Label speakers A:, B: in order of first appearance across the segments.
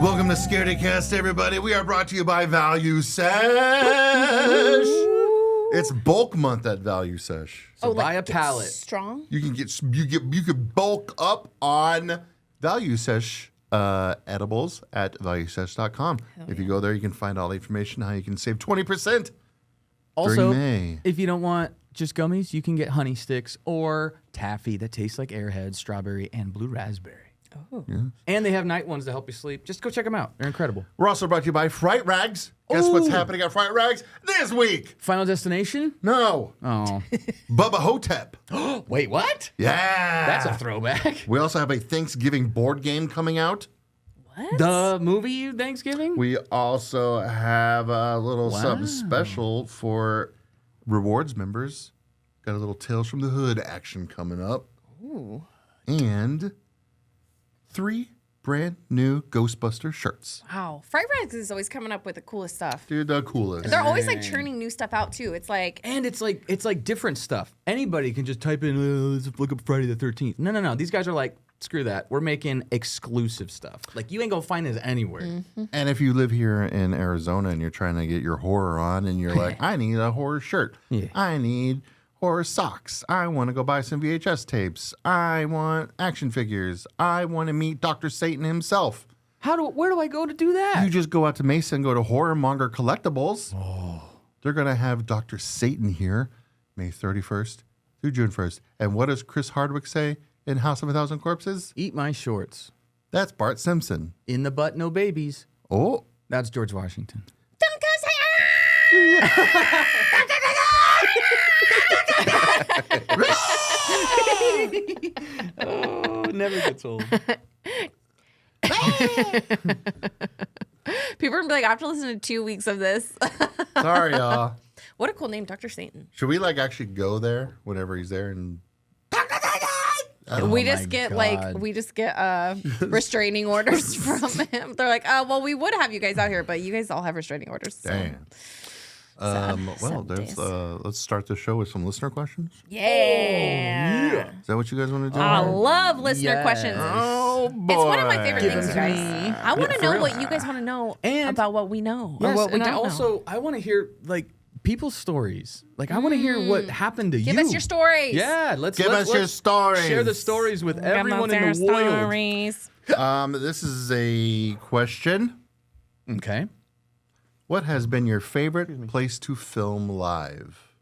A: Welcome to Scaredycast, everybody. We are brought to you by Value Sesh. It's bulk month at Value Sesh.
B: So buy a pallet.
C: Strong.
A: You can bulk up on Value Sesh edibles at valuesesh.com. If you go there, you can find all the information how you can save 20%.
B: Also,
A: during May.
B: if you don't want just gummies, you can get honey sticks or taffy that tastes like Airheads, strawberry, and blue raspberry.
C: Oh.
A: Yeah.
B: And they have night ones to help you sleep. Just go check them out. They're incredible.
A: We're also brought to you by Fright Rags. Guess what's happening at Fright Rags this week?
B: Final Destination?
A: No.
B: Oh.
A: Bubba Hotep.
B: Wait, what?
A: Yeah.
B: That's a throwback.
A: We also have a Thanksgiving board game coming out.
C: What?
B: The movie Thanksgiving?
A: We also have a little something special for rewards members. Got a little Tales from the Hood action coming up.
C: Ooh.
A: And 3 brand new Ghostbuster shirts.
C: Wow. Fright Rags is always coming up with the coolest stuff.
A: Dude, the coolest.
C: They're always like churning new stuff out too. It's like,
B: And it's like different stuff. Anybody can just type in, let's look up Friday the 13th. No. These guys are like, screw that. We're making exclusive stuff. Like, you ain't gonna find this anywhere.
C: Mm-hmm.
A: And if you live here in Arizona and you're trying to get your horror on and you're like, I need a horror shirt.
B: Yeah.
A: I need horror socks. I want to go buy some VHS tapes. I want action figures. I want to meet Dr. Satan himself.
B: Where do I go to do that?
A: You just go out to Mesa and go to Horror Monger Collectibles. Oh. They're going to have Dr. Satan here May 31st through June 1st. And what does Chris Hardwick say in House of a Thousand Corpses?
B: Eat my shorts.
A: That's Bart Simpson.
B: In the butt, no babies.
A: Oh.
B: That's George Washington.
C: don't go say
B: Oh, it never gets old.
C: People are gonna be like, I have to listen to 2 weeks of this.
A: Sorry, y'all.
C: What a cool name, Dr. Satan.
A: Should we actually go there whenever he's there and
C: we just get restraining orders from him. They're like, well, we would have you guys out here, but you guys all have restraining orders. So.
A: damn.
C: Sad days.
A: Let's start the show with some listener questions.
C: Yeah.
A: Is that what you guys want to do?
C: I love listener
B: Yes.
C: questions.
A: Oh boy!
C: It's one of my favorite
B: Give
C: things, you
B: them to
C: guys.
B: me.
C: I want to
B: for
C: know
B: real.
C: what you guys want to know
B: And-
C: about what we know.
B: Yes,
C: or what we
B: and
C: don't
B: I
C: know.
B: also I want to hear people's stories. Like, I want to hear what happened to you.
C: Give us your stories.
B: Yeah, let's
A: Give us your stories.
B: Share the stories with
C: Give us
B: everyone in
C: our
B: the world.
C: stories.
A: This is a question.
B: Okay.
A: What has been your favorite place to film live?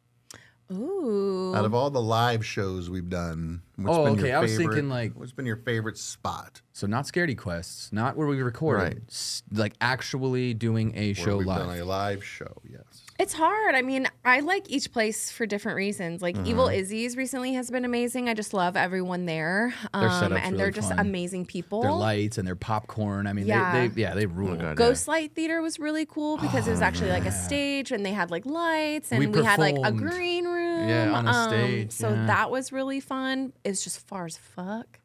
C: Ooh.
A: Out of all the live shows we've done, what's
B: Oh,
A: been
B: okay,
A: your
B: I was
A: favorite-
B: thinking, like-
A: what's been your favorite spot?
B: So not Scaredy Quests, not where we recorded,
A: Right.
B: like actually doing a
A: Where
B: show
A: we've
B: live.
A: done a live show, yes.
C: It's hard. I mean, I like each place for different reasons. Like Evil Izzy's recently has been amazing. I just love everyone there.
B: Their setup's
C: and
B: really
C: they're just
B: fun.
C: amazing people.
B: Their lights and their popcorn. I mean,
C: Yeah.
B: they rule.
C: Ghostlight Theater was really cool because it was actually like a stage and they had like lights and
B: We
C: we had like a
B: performed.
C: green room.
B: Yeah, on a stage,
C: So
B: yeah.
C: that was really fun. It's just far as fuck.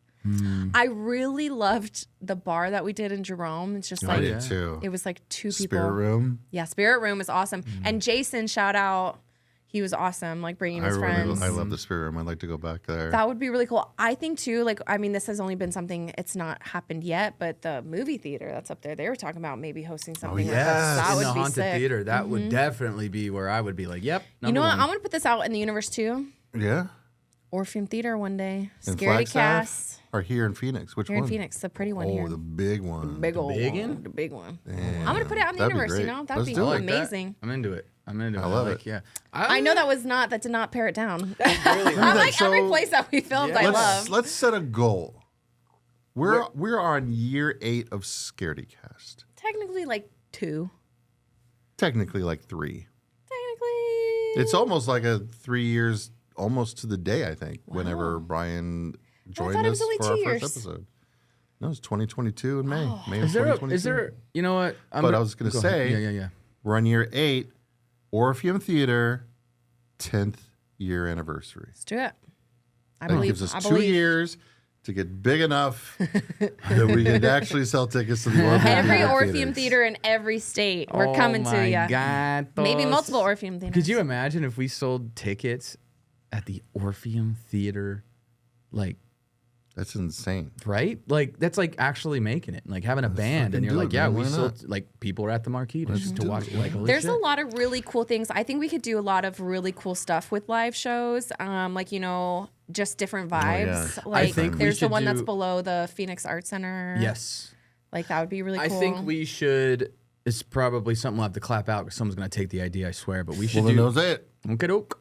C: I really loved the bar that we did in Jerome. It's just
A: I
C: like
A: did too.
C: it was like 2 people.
A: Spirit Room.
C: Yeah, Spirit Room is awesome. And Jason, shout out. He was awesome, like bringing his friends.
A: I love the Spirit Room. I'd like to go back there.
C: That would be really cool. I think too, like, I mean, this has only been something, it's not happened yet, but the movie theater that's up there, they were talking about maybe hosting something like
A: yes.
C: that. That
B: in
C: would
B: the
C: be
B: haunted
C: sick.
B: theater, that would definitely be where I would be like, yep.
C: You know what?
B: number
C: I'm
B: one.
C: going to put this out in the universe too.
A: Yeah.
C: Orpheum Theater one day.
A: In
C: Scaredycast.
A: Flagstaff or here in Phoenix? Which
C: Here
A: one?
C: in Phoenix, the pretty one
A: Oh,
C: here.
A: the big one.
C: Big old
B: big
C: one.
B: one?
C: The big one.
A: Damn.
C: I'm going to put it out in the
A: That'd be
C: universe, you
A: great.
C: know? That'd
A: Let's
C: be
A: do it.
B: like that.
C: amazing.
B: I'm into it. I
A: love
B: like,
A: it.
B: Yeah.
C: I know that did not pare it down.
B: Really,
C: I like every
A: So-
C: place that we filmed, I love.
A: Let's set a goal. We're on year 8 of Scaredycast.
C: Technically like 2.
A: Technically like 3.
C: Technically.
A: It's almost like a 3 years, almost to the day, I think, whenever Brian joined
C: thought it
A: us
C: was only
A: for
C: 2
A: our
C: years.
A: first episode. No, it's 2022 in May. May of
B: is there
A: 2022.
B: you know what?
A: But I was going to
B: go ahead.
A: say,
B: Yeah.
A: we're on year 8, Orpheum Theater, 10th year anniversary.
C: Let's do it. I
A: That
C: believe.
A: gives us
C: I
A: 2
C: believe.
A: years to get big enough that we can actually sell tickets to the Orpheum
C: Every
A: Theater
C: Orpheum
A: theaters.
C: theater in every state. We're
B: Oh
C: coming to
B: my
C: you.
B: God,
C: Maybe
B: those-
C: multiple Orpheum theaters.
B: Could you imagine if we sold tickets at the Orpheum Theater, like
A: That's insane.
B: Right? Like that's like actually making it, like having a band, and you're
A: do
B: like,
A: it,
B: yeah,
A: man.
B: we
A: Why
B: still
A: not?
B: like people are at the marquee just to watch. Like, holy
C: There's
B: shit.
C: a lot of really cool things. I think we could do a lot of really cool stuff with live shows. Like, just different vibes.
A: yeah.
C: Like,
B: think we
C: there's the
B: should
C: one that's
B: do-
C: below the Phoenix Art Center.
B: Yes,
C: Like, that would be really cool.
B: I think we should. It's probably something we'll have to clap out because someone's gonna take the idea. I swear, but we should
A: Well, then
B: do.
A: those it.
B: Okay, doke.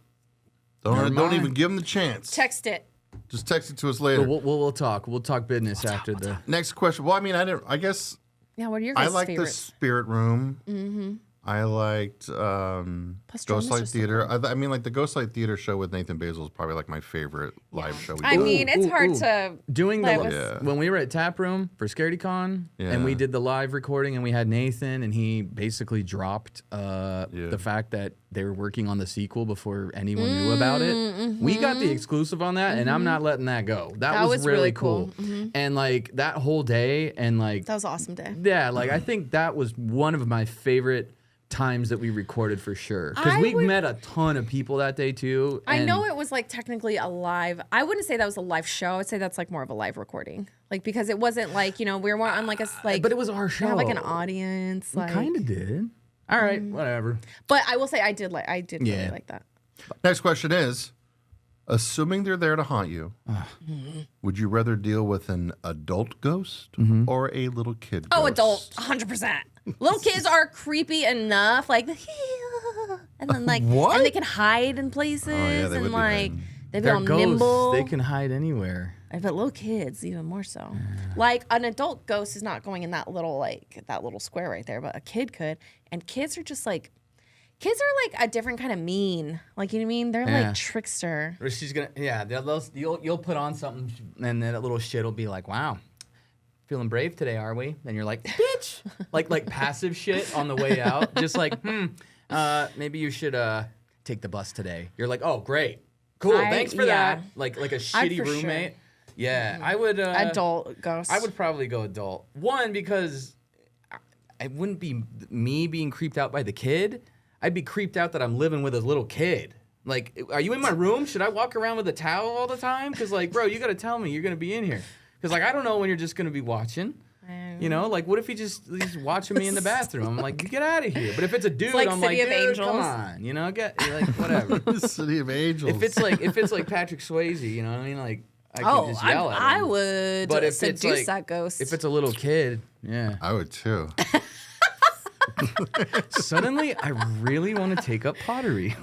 A: Don't
B: mind.
A: even give them the chance.
C: Text it.
A: Just text it to us later.
B: We'll talk. We'll talk business after the.
A: Next question. Well, I mean, I guess
C: Yeah, what are your
A: I
C: guys'
A: liked the
C: favorites?
A: Spirit Room. Mm-hmm. I liked
C: Drone is
A: Ghostlight
C: just so
A: Theater. I mean, like the Ghostlight Theater show with Nathan Basil is probably like my favorite live show.
C: I mean, it's hard
B: ooh.
C: to.
B: Doing
C: That
B: the
C: was-
A: Yeah.
B: when we were at Tap Room for Scaredycon and we
A: Yeah.
B: did the live recording and we had Nathan and he basically dropped the fact that they were working on the sequel before anyone knew about it. We got the exclusive on that and I'm not letting that go. That was really cool. And like that whole day and like
C: That was an awesome day.
B: yeah, like I think that was one of my favorite times that we recorded for sure because
C: I
B: we
C: would-
B: met a ton of people that day too.
C: I
B: and-
C: know it was like technically a live. I wouldn't say that was a live show. I'd say that's like more of a live recording. Like because it wasn't like we were on like a like.
B: but it was our
C: we
B: show.
C: have like an audience. Like,
B: Kind of did. All right, whatever.
C: But I will say I did really
B: Yeah.
C: like that.
A: Next question is, assuming they're there to haunt you, would you rather deal with an adult ghost or a little kid ghost?
C: Oh, adult, 100%. Little kids are creepy enough, like, and then like,
A: What?
C: and they can hide in places,
A: they would
C: and
A: be
C: like,
A: hiding.
C: they
B: They're
C: feel
B: ghosts.
C: nimble.
B: They can hide anywhere.
C: But little kids, even more so. Like an adult ghost is not going in that little square right there, but a kid could. And kids are just like, kids are like a different kind of mean. Like you know what I mean? They're
B: Yeah.
C: like trickster.
B: Or she's gonna, you'll put on something, and then that little shit will be like, "Wow, feeling brave today, are we?" And you're like, "Bitch," like passive shit on the way out, just like, maybe you should take the bus today. You're like, "Oh, great, cool, thanks for that." Like a shitty
C: for sure.
B: roommate. Yeah, I would.
C: Adult ghost.
B: I would probably go adult. One, because I wouldn't be me being creeped out by the kid. I'd be creeped out that I'm living with a little kid. Like, are you in my room? Should I walk around with a towel all the time? Because, like, bro, you got to tell me you're going to be in here. Because, like, I don't know when you're just going to be watching. You know, like, what if he's watching me in the bathroom? I'm like, get out of here. But if it's a dude,
C: like
B: I'm like,
C: City of
B: dude,
C: Angels.
B: come on. You know, like, whatever.
A: City of Angels.
B: if it's like Patrick Swayze, you know what I mean? Like, I can
C: Oh,
B: just yell at him.
C: I would
B: But if it's
C: seduce
B: like,
C: that ghost.
B: if it's a little kid, yeah.
A: I would too.
B: Suddenly, I really want to take up pottery.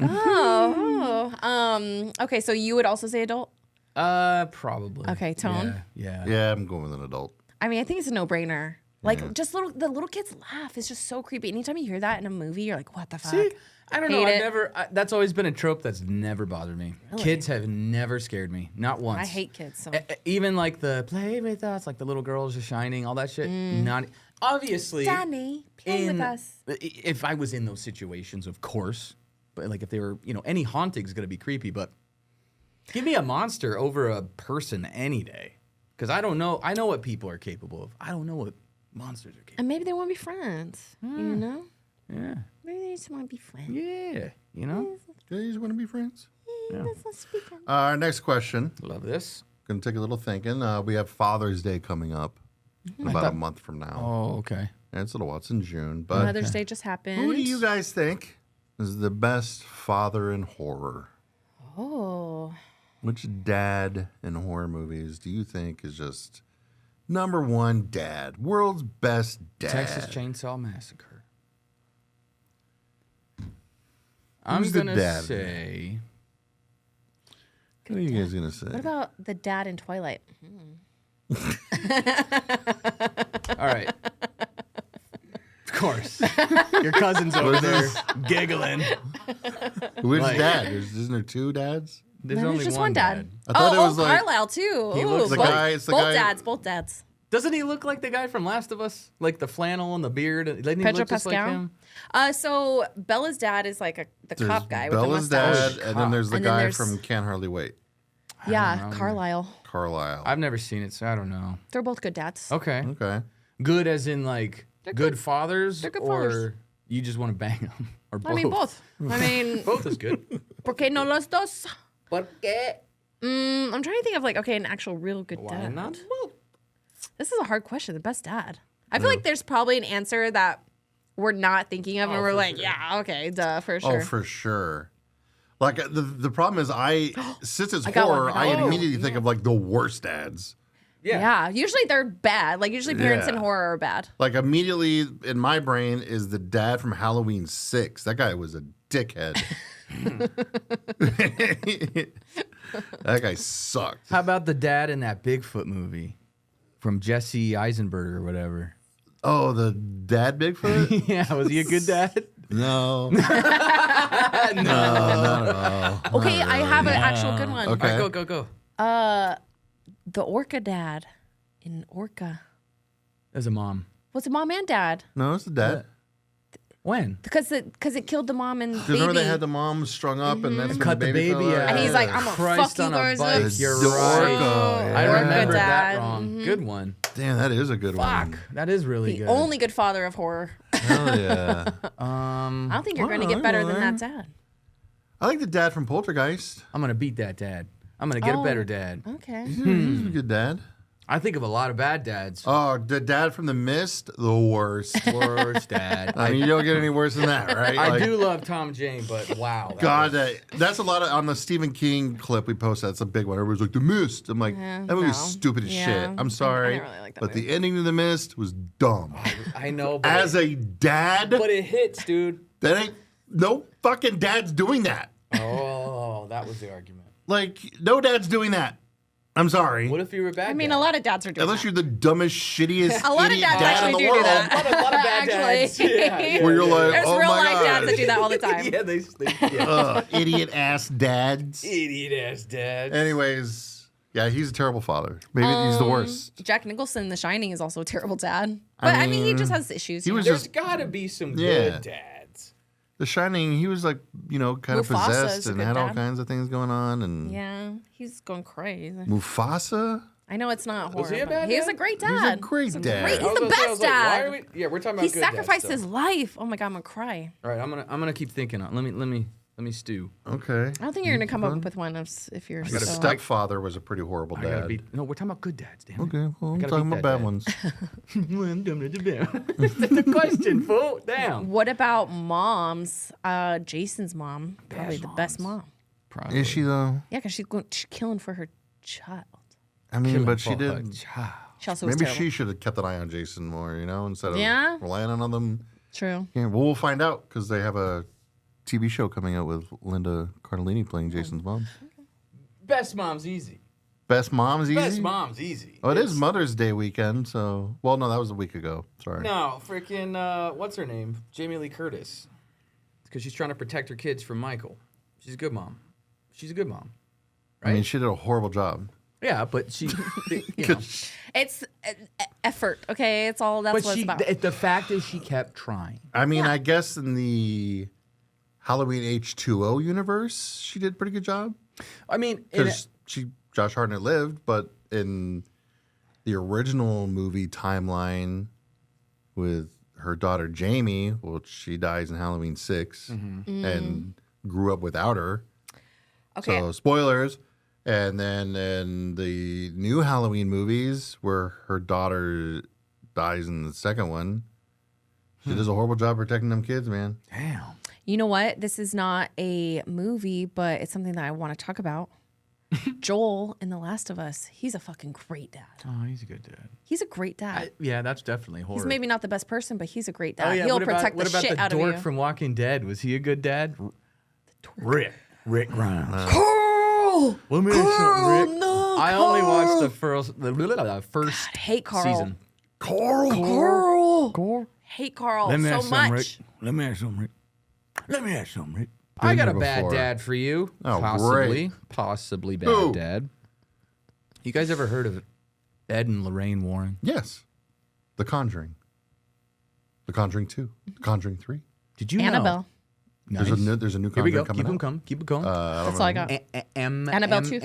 C: Okay, so you would also say adult?
B: Probably.
C: Okay, Tone?
B: Yeah.
A: Yeah, I'm going with an adult.
C: I mean, I think it's a no-brainer. Like, just the little kids laugh is just so creepy. Anytime you hear that in a movie, you're like, what the fuck?
B: See, I don't know.
C: Hate
B: I've
C: it.
B: never. That's always been a trope that's never bothered me. Kids have never scared me, not once.
C: I hate kids. So.
B: Even like the play with us, like the little girls are shining, all that shit. Not obviously.
C: Danny, play with us.
B: If I was in those situations, of course. But like if they were, any haunting is gonna be creepy. But give me a monster over a person any day, because I don't know. I know what people are capable of. I don't know what monsters are capable.
C: And maybe they want to be friends. You know?
B: Yeah.
C: Maybe they just want to be friends.
B: Yeah. You know.
A: Do you just want to be friends?
C: Let's be friends.
A: Our next question.
B: Love this.
A: Going to take a little thinking. We have Father's Day coming up in about a month from now.
B: Oh, okay.
A: And it's a little while. It's in June. But
C: Mother's Day just happened.
A: who do you guys think is the best father in horror?
C: Oh.
A: Which dad in horror movies do you think is just number one dad? World's best dad.
B: Texas Chainsaw Massacre. I'm
A: Who's the
B: gonna
A: dad?
B: say.
A: What are you guys going to say?
C: What about the dad in Twilight?
B: All right. Of course. Your cousin's over there giggling.
A: Which
B: like-
A: dad? Isn't there two dads?
B: There's
C: No,
B: only
C: just
B: one
C: dad.
A: I thought it was like-
C: Carlisle too.
B: He
C: Ooh,
B: looks
A: The
B: like-
A: guy, it's the
C: both
A: guy.
C: dads, both dads.
B: Doesn't he look like the guy from Last of Us? Like the flannel and the beard? Doesn't he
C: Pedro
B: look just like
C: Pascal?
B: him?
C: So Bella's dad is like the
A: There's
C: cop guy
A: Bella's
C: with the mustache.
A: dad, and then there's the
C: And then
A: guy
C: there's-
A: from Can't Hardly Wait,
C: Yeah, Carlisle.
A: Carlisle.
B: I've never seen it, so I don't know.
C: They're both good dads.
B: Okay.
A: Okay.
B: Good as in like
C: They're
B: good
C: good.
B: fathers?
C: They're good
B: or
C: fathers.
B: you just want to bang them? Or both?
C: I mean, both. I mean,
B: Both is good.
C: ¿por qué no los dos?
B: ¿Por qué
C: I'm trying to think of an actual real good
B: Why
C: dad.
B: not?
C: This is a hard question. The best dad. I feel like there's probably an answer that we're not thinking of, and we're like, yeah, okay, duh, for sure.
A: Oh, for sure. Like the problem is, since it's
C: got one,
A: horror,
C: I got
A: I
C: one.
A: immediately think of like the worst dads.
C: Yeah. Usually they're bad. Like usually parents in
A: Yeah.
C: horror are bad.
A: Like immediately in my brain is the dad from Halloween 6. That guy was a dickhead. That guy sucked.
B: How about the dad in that Bigfoot movie from Jesse Eisenberg or whatever?
A: Oh, the dad Bigfoot?
B: Yeah, was he a good dad?
A: No. No, not at all.
C: Okay, I have an actual good one.
A: Okay.
B: All right, go.
C: The Orca dad in Orca.
B: As a mom.
C: Was it mom and dad?
A: No, it's the dad.
B: When?
C: Because it killed the mom and
A: Because
C: baby.
A: remember they had the mom strung up and that's when
B: Cut the baby
A: fell out?
B: out.
C: And he's like, I'm gonna
B: Christ
C: fuck you
B: on a
C: guys
B: bike.
C: up.
B: You're
A: The
B: right.
A: Orca,
B: I
A: yeah.
B: remembered that
C: Dad.
B: wrong. Good one.
A: Damn, that is a good
B: Fuck.
A: one.
B: That is really
C: The
B: good.
C: only good father of horror.
A: Hell yeah.
C: I don't think you're going to get better than that dad.
A: I like the dad from Poltergeist.
B: I'm gonna beat that dad. I'm gonna get a better dad.
C: Okay.
A: He's a good dad.
B: I think of a lot of bad dads.
A: Oh, the dad from The Mist, the worst.
B: Worst dad.
A: I mean, you don't get any worse than that, right?
B: I
A: Like,
B: do love Tom Jane, but wow. that
A: God,
B: was-
A: that's a lot of on the Stephen King clip we posted. That's a big one. Everybody's like, The Mist. I'm like, that movie was
C: no.
A: stupid as
C: Yeah.
A: shit. I'm sorry,
C: didn't really like that
A: but
C: movie.
A: the ending to The Mist was dumb.
B: I know, but
A: As a dad,
B: but it hits, dude.
A: that ain't no fucking dad's doing that.
B: Oh, that was the argument.
A: Like, no dad's doing that. I'm sorry.
B: What if you were a bad
C: I mean,
B: dad?
C: a lot of dads are doing
A: Unless
C: that.
A: you're the dumbest, shittiest
C: A lot of
A: idiot
C: dads
A: dad in
C: actually
A: the
C: do
A: world.
C: that.
B: A lot of bad dads.
C: Actually.
B: Yeah.
A: Where you're like,
C: There's
A: oh
C: real
A: my
C: life
A: God.
C: dads that do that all the time.
B: Yeah, they
A: Idiot ass dads.
B: idiot ass dads.
A: Anyways, yeah, he's a terrible father. Maybe he's the worst.
C: Jack Nicholson in The Shining is also a terrible dad. But I mean he just has issues.
A: he
C: you
A: was
C: know?
B: There's
A: just
B: got to be some
A: Yeah.
B: good dads.
A: The Shining. He was like, kind of
C: Mufasa
A: possessed
C: is a
A: and
C: good
A: had all
C: dad.
A: kinds of things going on. And
C: Yeah, he's going crazy.
A: Mufasa,
C: I know it's not horror.
B: Was he a
C: but
B: bad
C: He's
B: dad?
C: a great
A: He's
C: dad.
A: a great dad.
C: He's
B: I was
C: the
B: gonna say, I
C: best
B: was like, why
C: dad.
B: are we- yeah, we're talking about
C: He
B: good dads
C: sacrificed
B: still.
C: his life. Oh my god, I'm gonna cry.
B: All right, I'm gonna keep thinking on. Let me stew.
A: okay.
C: I don't think you're gonna come up with one if you're
A: The
C: so.
A: stepfather was a pretty horrible
B: I gotta
A: dad.
B: beat. No, we're talking about good dads. Damn it.
A: Okay, well, I'm
B: gotta
A: talking
B: beat
A: about
B: that
A: bad
B: dad.
A: ones.
B: That's the question, fool. Damn.
C: What about moms? Jason's mom, probably the best mom.
B: Probably.
A: Is she though?
C: Yeah, because she's killing for her child.
A: I mean,
B: Killing
A: but she
B: for her
A: did.
B: child.
C: She also was
A: Maybe
C: terrible.
A: she should have kept an eye on Jason more, instead of
C: Yeah?
A: relying on them.
C: True.
A: Yeah, well, we'll find out because they have a TV show coming out with Linda Cardellini playing Jason's mom.
B: Best mom's easy.
A: Best Mom's easy.
B: Best mom's easy.
A: Oh, it is
B: It's-
A: Mother's Day weekend, so no, that was a week ago. Sorry.
B: No, freaking what's her name? Jamie Lee Curtis. Because she's trying to protect her kids from Michael. She's a good mom. She's a good mom.
A: I mean,
B: right?
A: she did a horrible job.
B: Yeah, but she. you know.
C: It's effort. Okay, it's all. That's
B: But
C: what
B: she,
C: it's about.
B: the fact is, she kept trying.
A: I mean, I guess in the Halloween H2O universe, she did a pretty good job
B: I mean,
A: because Josh Hartnett lived, but in the original movie timeline with her daughter Jamie, well, she dies in Halloween 6 and grew up without her.
C: Okay.
A: So spoilers. And then in the new Halloween movies, where her daughter dies in the second one, she does a horrible job protecting them kids, man.
B: damn.
C: You know what? This is not a movie, but it's something that I want to talk about. Joel in The Last of Us. He's a fucking great dad.
B: Oh, he's a good dad.
C: He's a great dad.
B: Yeah, that's definitely horror.
C: He's maybe not the best person, but he's a great dad.
B: Oh yeah.
C: He'll
B: what
C: protect
B: about
C: the shit out
B: the
C: of you.
B: dork from Walking Dead? Was he a good dad? Rick Grimes.
C: Carl!
B: Let me ask you something, Rick.
C: No,
B: I only watched
C: Carl!
B: the first
C: I hate Carl.
B: season.
C: Carl! Hate Carl so much.
B: Let me ask you something, Rick.
A: Been
B: I got a
A: there
B: bad
A: before.
B: dad for you.
A: Oh,
B: Possibly bad
A: Who?
B: dad. You guys ever heard of Ed and Lorraine Warren?
A: Yes. The Conjuring. The Conjuring 2. The Conjuring 3.
B: Did you
C: Annabelle.
B: know? Nice.
A: There's a new
B: Here we
A: Conjuring
B: go.
A: coming out.
B: Keep them going.
C: That's all I got. Annabelle 2.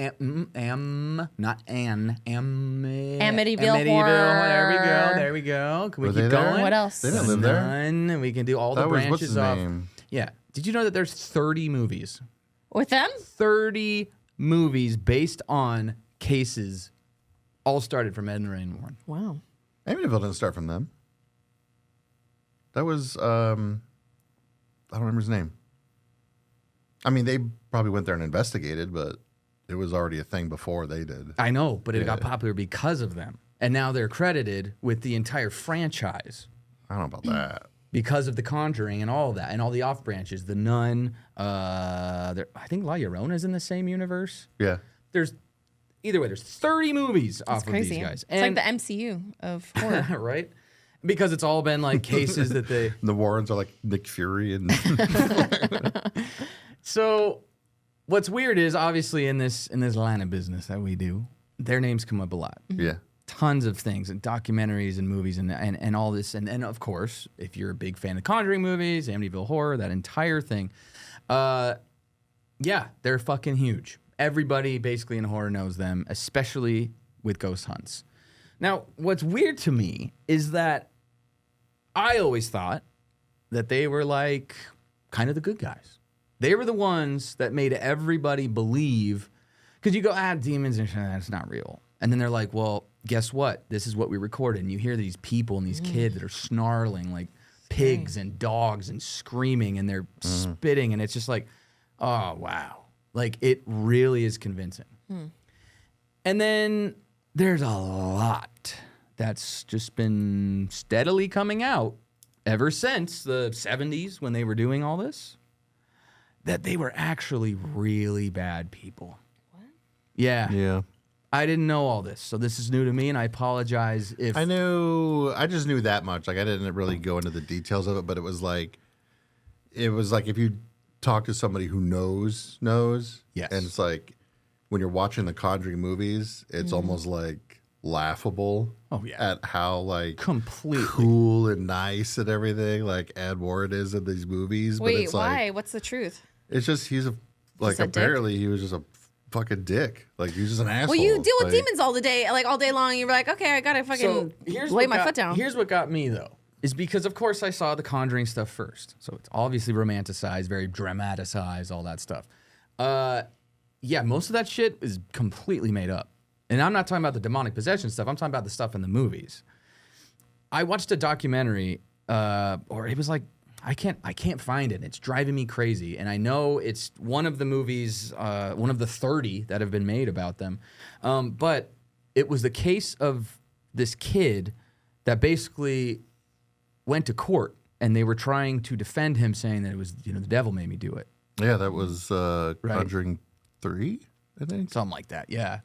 B: Not Anne.
C: Amityville Horror.
B: There we go. Can we
A: Were
B: keep
A: they there?
B: going?
C: What else?
A: They didn't live there.
B: None. We can do all the
A: That was, what's
B: branches
A: his
B: off.
A: name?
B: Yeah. Did you know that there's 30 movies?
C: With them?
B: 30 movies based on cases all started from Ed and Lorraine Warren.
C: Wow.
A: Amityville didn't start from them. That was, I don't remember his name. I mean, they probably went there and investigated, but it was already a thing before they did.
B: I know, but it got popular because of them. And now they're credited with the entire franchise
A: I don't know about that.
B: because of the Conjuring and all of that, and all the off branches. The Nun, I think La Llorona's in the same universe.
A: Yeah.
B: There's either way. There's 30 movies
C: That's
B: off
C: crazy.
B: of these guys.
C: It's like the MCU of horror.
B: Right? Because it's all been like cases that they.
A: The Warrens are like Nick Fury and
B: So, what's weird is obviously in this line of business that we do, their names come up a lot.
A: yeah.
B: Tons of things and documentaries and movies and all this and of course, if you're a big fan of Conjuring movies, Amityville Horror, that entire thing, yeah, they're fucking huge. Everybody basically in horror knows them, especially with ghost hunts. Now, what's weird to me is that I always thought that they were like kind of the good guys. They were the ones that made everybody believe, because you go, demons and shit, that's not real. And then they're like, well, guess what? This is what we recorded. And you hear these people and these kids that are snarling like pigs and dogs and screaming and they're spitting. And it's just like, oh, wow. Like, it really is convincing. And then there's a lot that's just been steadily coming out ever since the 70s when they were doing all this, that they were actually really bad people. What? Yeah.
A: Yeah.
B: I didn't know all this, so this is new to me, and I apologize if...
A: I just knew that much. Like, I didn't really go into the details of it, but it was like if you talk to somebody who knows.
B: Yes.
A: And it's like, when you're watching the Conjuring movies, it's almost like laughable.
B: Oh, yeah.
A: At how like
B: Completely.
A: cool and nice and everything like Ed Warren is in these movies. But
C: Wait,
A: it's
C: why?
A: like,
C: What's the truth?
A: it's just he was
C: a dick?
A: apparently he was just a fucking dick. Like he was just an asshole.
C: Well, you deal with
A: Like,
C: demons all day long. You're like, okay, I gotta fucking lay my foot down.
B: Here's what got me, though, is because, of course, I saw the Conjuring stuff first. So it's obviously romanticized, very dramatized, all that stuff. Yeah, most of that shit is completely made up. And I'm not talking about the demonic possession stuff. I'm talking about the stuff in the movies. I watched a documentary, or it was like, I can't find it. It's driving me crazy. And I know it's one of the movies, one of the 30 that have been made about them. But it was the case of this kid that basically went to court and they were trying to defend him, saying that it was, the devil made me do it.
A: Yeah, that was Conjuring 3, I think.
B: Something like that, yeah.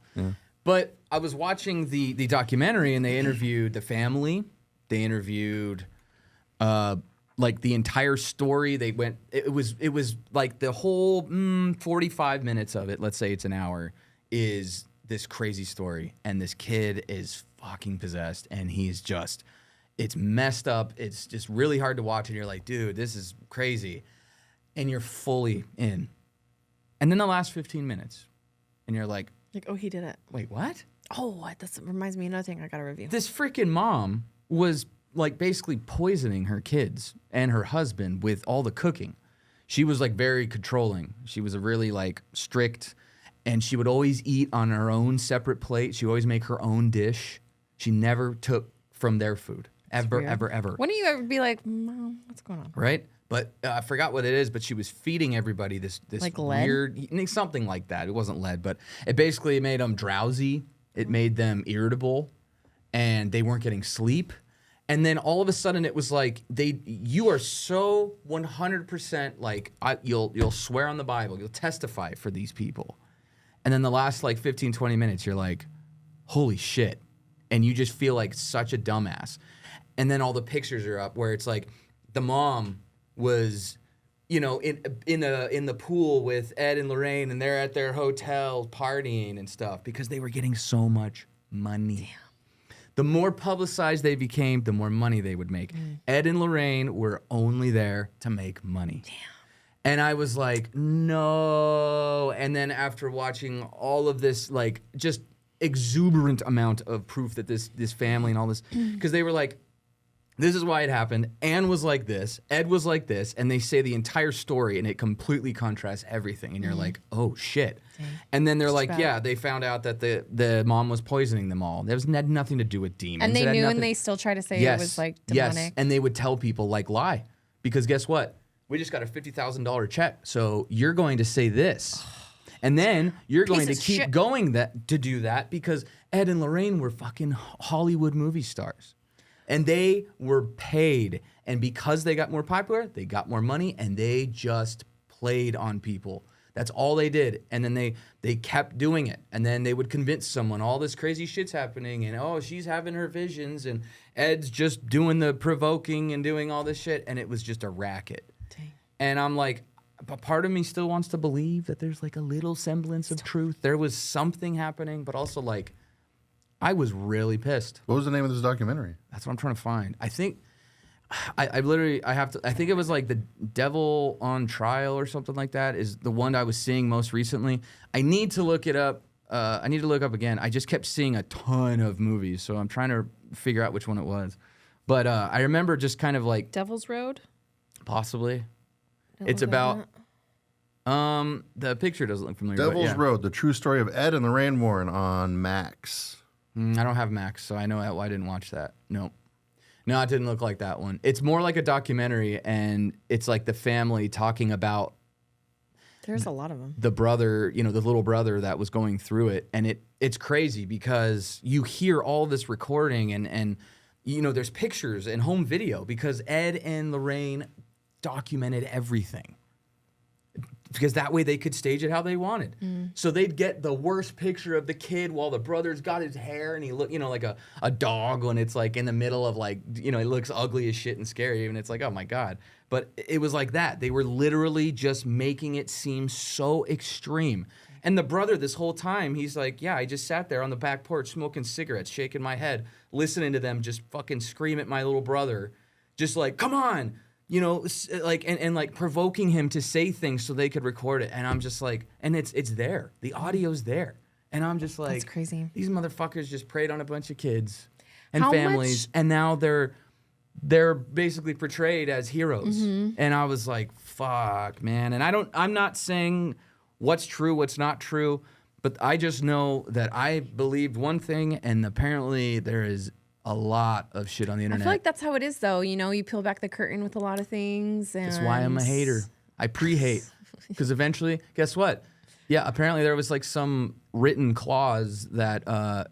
B: But I was watching the documentary and they interviewed the family. They interviewed like the entire story. They went. It was like the whole 45 minutes of it. Let's say it's an hour. Is this crazy story, and this kid is fucking possessed, and he's just. It's messed up. It's just really hard to watch, and you're like, dude, this is crazy, and you're fully in. And then the last 15 minutes, and you're like,
C: oh, he did it.
B: wait, what?
C: Oh, what? That reminds me of another thing I gotta review.
B: This freaking mom was like basically poisoning her kids and her husband with all the cooking. She was like very controlling. She was a really like strict, and she would always eat on her own separate plate. She would always make her own dish. She never took from their food. Ever.
C: Wouldn't you ever be like, Mom, what's going on?
B: Right? But I forgot what it is, but she was feeding everybody this
C: Like lead?
B: weird, something like that. It wasn't lead, but it basically made them drowsy. It made them irritable, and they weren't getting sleep. And then all of a sudden, it was like you are so 100% like you'll swear on the Bible, you'll testify for these people, and then the last like 15, 20 minutes, you're like, holy shit, and you just feel like such a dumbass. And then all the pictures are up where it's like the mom was, in the pool with Ed and Lorraine, and they're at their hotel partying and stuff because they were getting so much money. Damn. The more publicized they became, the more money they would make. Ed and Lorraine were only there to make money. Damn. And I was like, no. And then after watching all of this, like, just exuberant amount of proof that this family and all this, because they were like, This is why it happened. Anne was like this. Ed was like this. And they say the entire story, and it completely contrasts everything. And you're like, oh, shit.
C: Dang.
B: And then they're
C: It's
B: like,
C: bad.
B: yeah, they found out that the mom was poisoning them all. It had nothing to do with demons.
C: And they
B: It had
C: knew,
B: nothing-
C: and they still try to say
B: Yes.
C: it was like
B: Yes.
C: demonic.
B: And they would tell people, like, lie. Because guess what? We just got a $50,000 check. So you're going to say this. And then you're going to
C: Piece of
B: keep
C: shit.
B: going to do that because Ed and Lorraine were fucking Hollywood movie stars. And they were paid. And because they got more popular, they got more money, and they just played on people. That's all they did. And then they kept doing it. And then they would convince someone, all this crazy shit's happening, and oh, she's having her visions, and Ed's just doing the provoking and doing all this shit. And it was just a racket.
C: Dang.
B: And I'm like, but part of me still wants to believe that there's like a little semblance of truth. There was something happening, but also like, I was really pissed.
A: What was the name of this documentary?
B: That's what I'm trying to find. I think I think it was like The Devil on Trial or something like that is the one I was seeing most recently. I need to look it up. I need to look up again. I just kept seeing a ton of movies, so I'm trying to figure out which one it was. But I remember just kind of like
C: Devil's Road?
B: possibly.
C: Don't
B: It's
C: look at
B: about the picture doesn't look familiar. but
A: Devil's
B: yeah.
A: Road, the true story of Ed and Lorraine Warren on Max.
B: I don't have Max, so I know I didn't watch that. No, it didn't look like that one. It's more like a documentary, and it's like the family talking about
C: There's a lot of them.
B: the brother, the little brother that was going through it. And it's crazy because you hear all this recording and there's pictures and home video because Ed and Lorraine documented everything. Because that way they could stage it how they wanted. So they'd get the worst picture of the kid while the brother's got his hair and he look, like a dog when it's like in the middle of like, it looks ugly as shit and scary. And it's like, oh my God. But it was like that. They were literally just making it seem so extreme. And the brother this whole time, he's like, yeah, I just sat there on the back porch smoking cigarettes, shaking my head, listening to them just fucking scream at my little brother. Just like, come on. Like and like provoking him to say things so they could record it, and I'm just like, and it's there, the audio's there, and I'm just like,
C: That's crazy.
B: These motherfuckers just preyed on a bunch of kids and
C: How
B: families, and now they're basically portrayed as heroes, and I was like, fuck, man, and I'm not saying what's true, what's not true, but I just know that I believed one thing, and apparently there is a lot of shit on the
C: I
B: internet.
C: feel like that's how it is, though. You peel back the curtain with a lot of things. And
B: That's why I'm a hater. I pre-hate. Because eventually, guess what? Yeah, apparently there was like some written clause that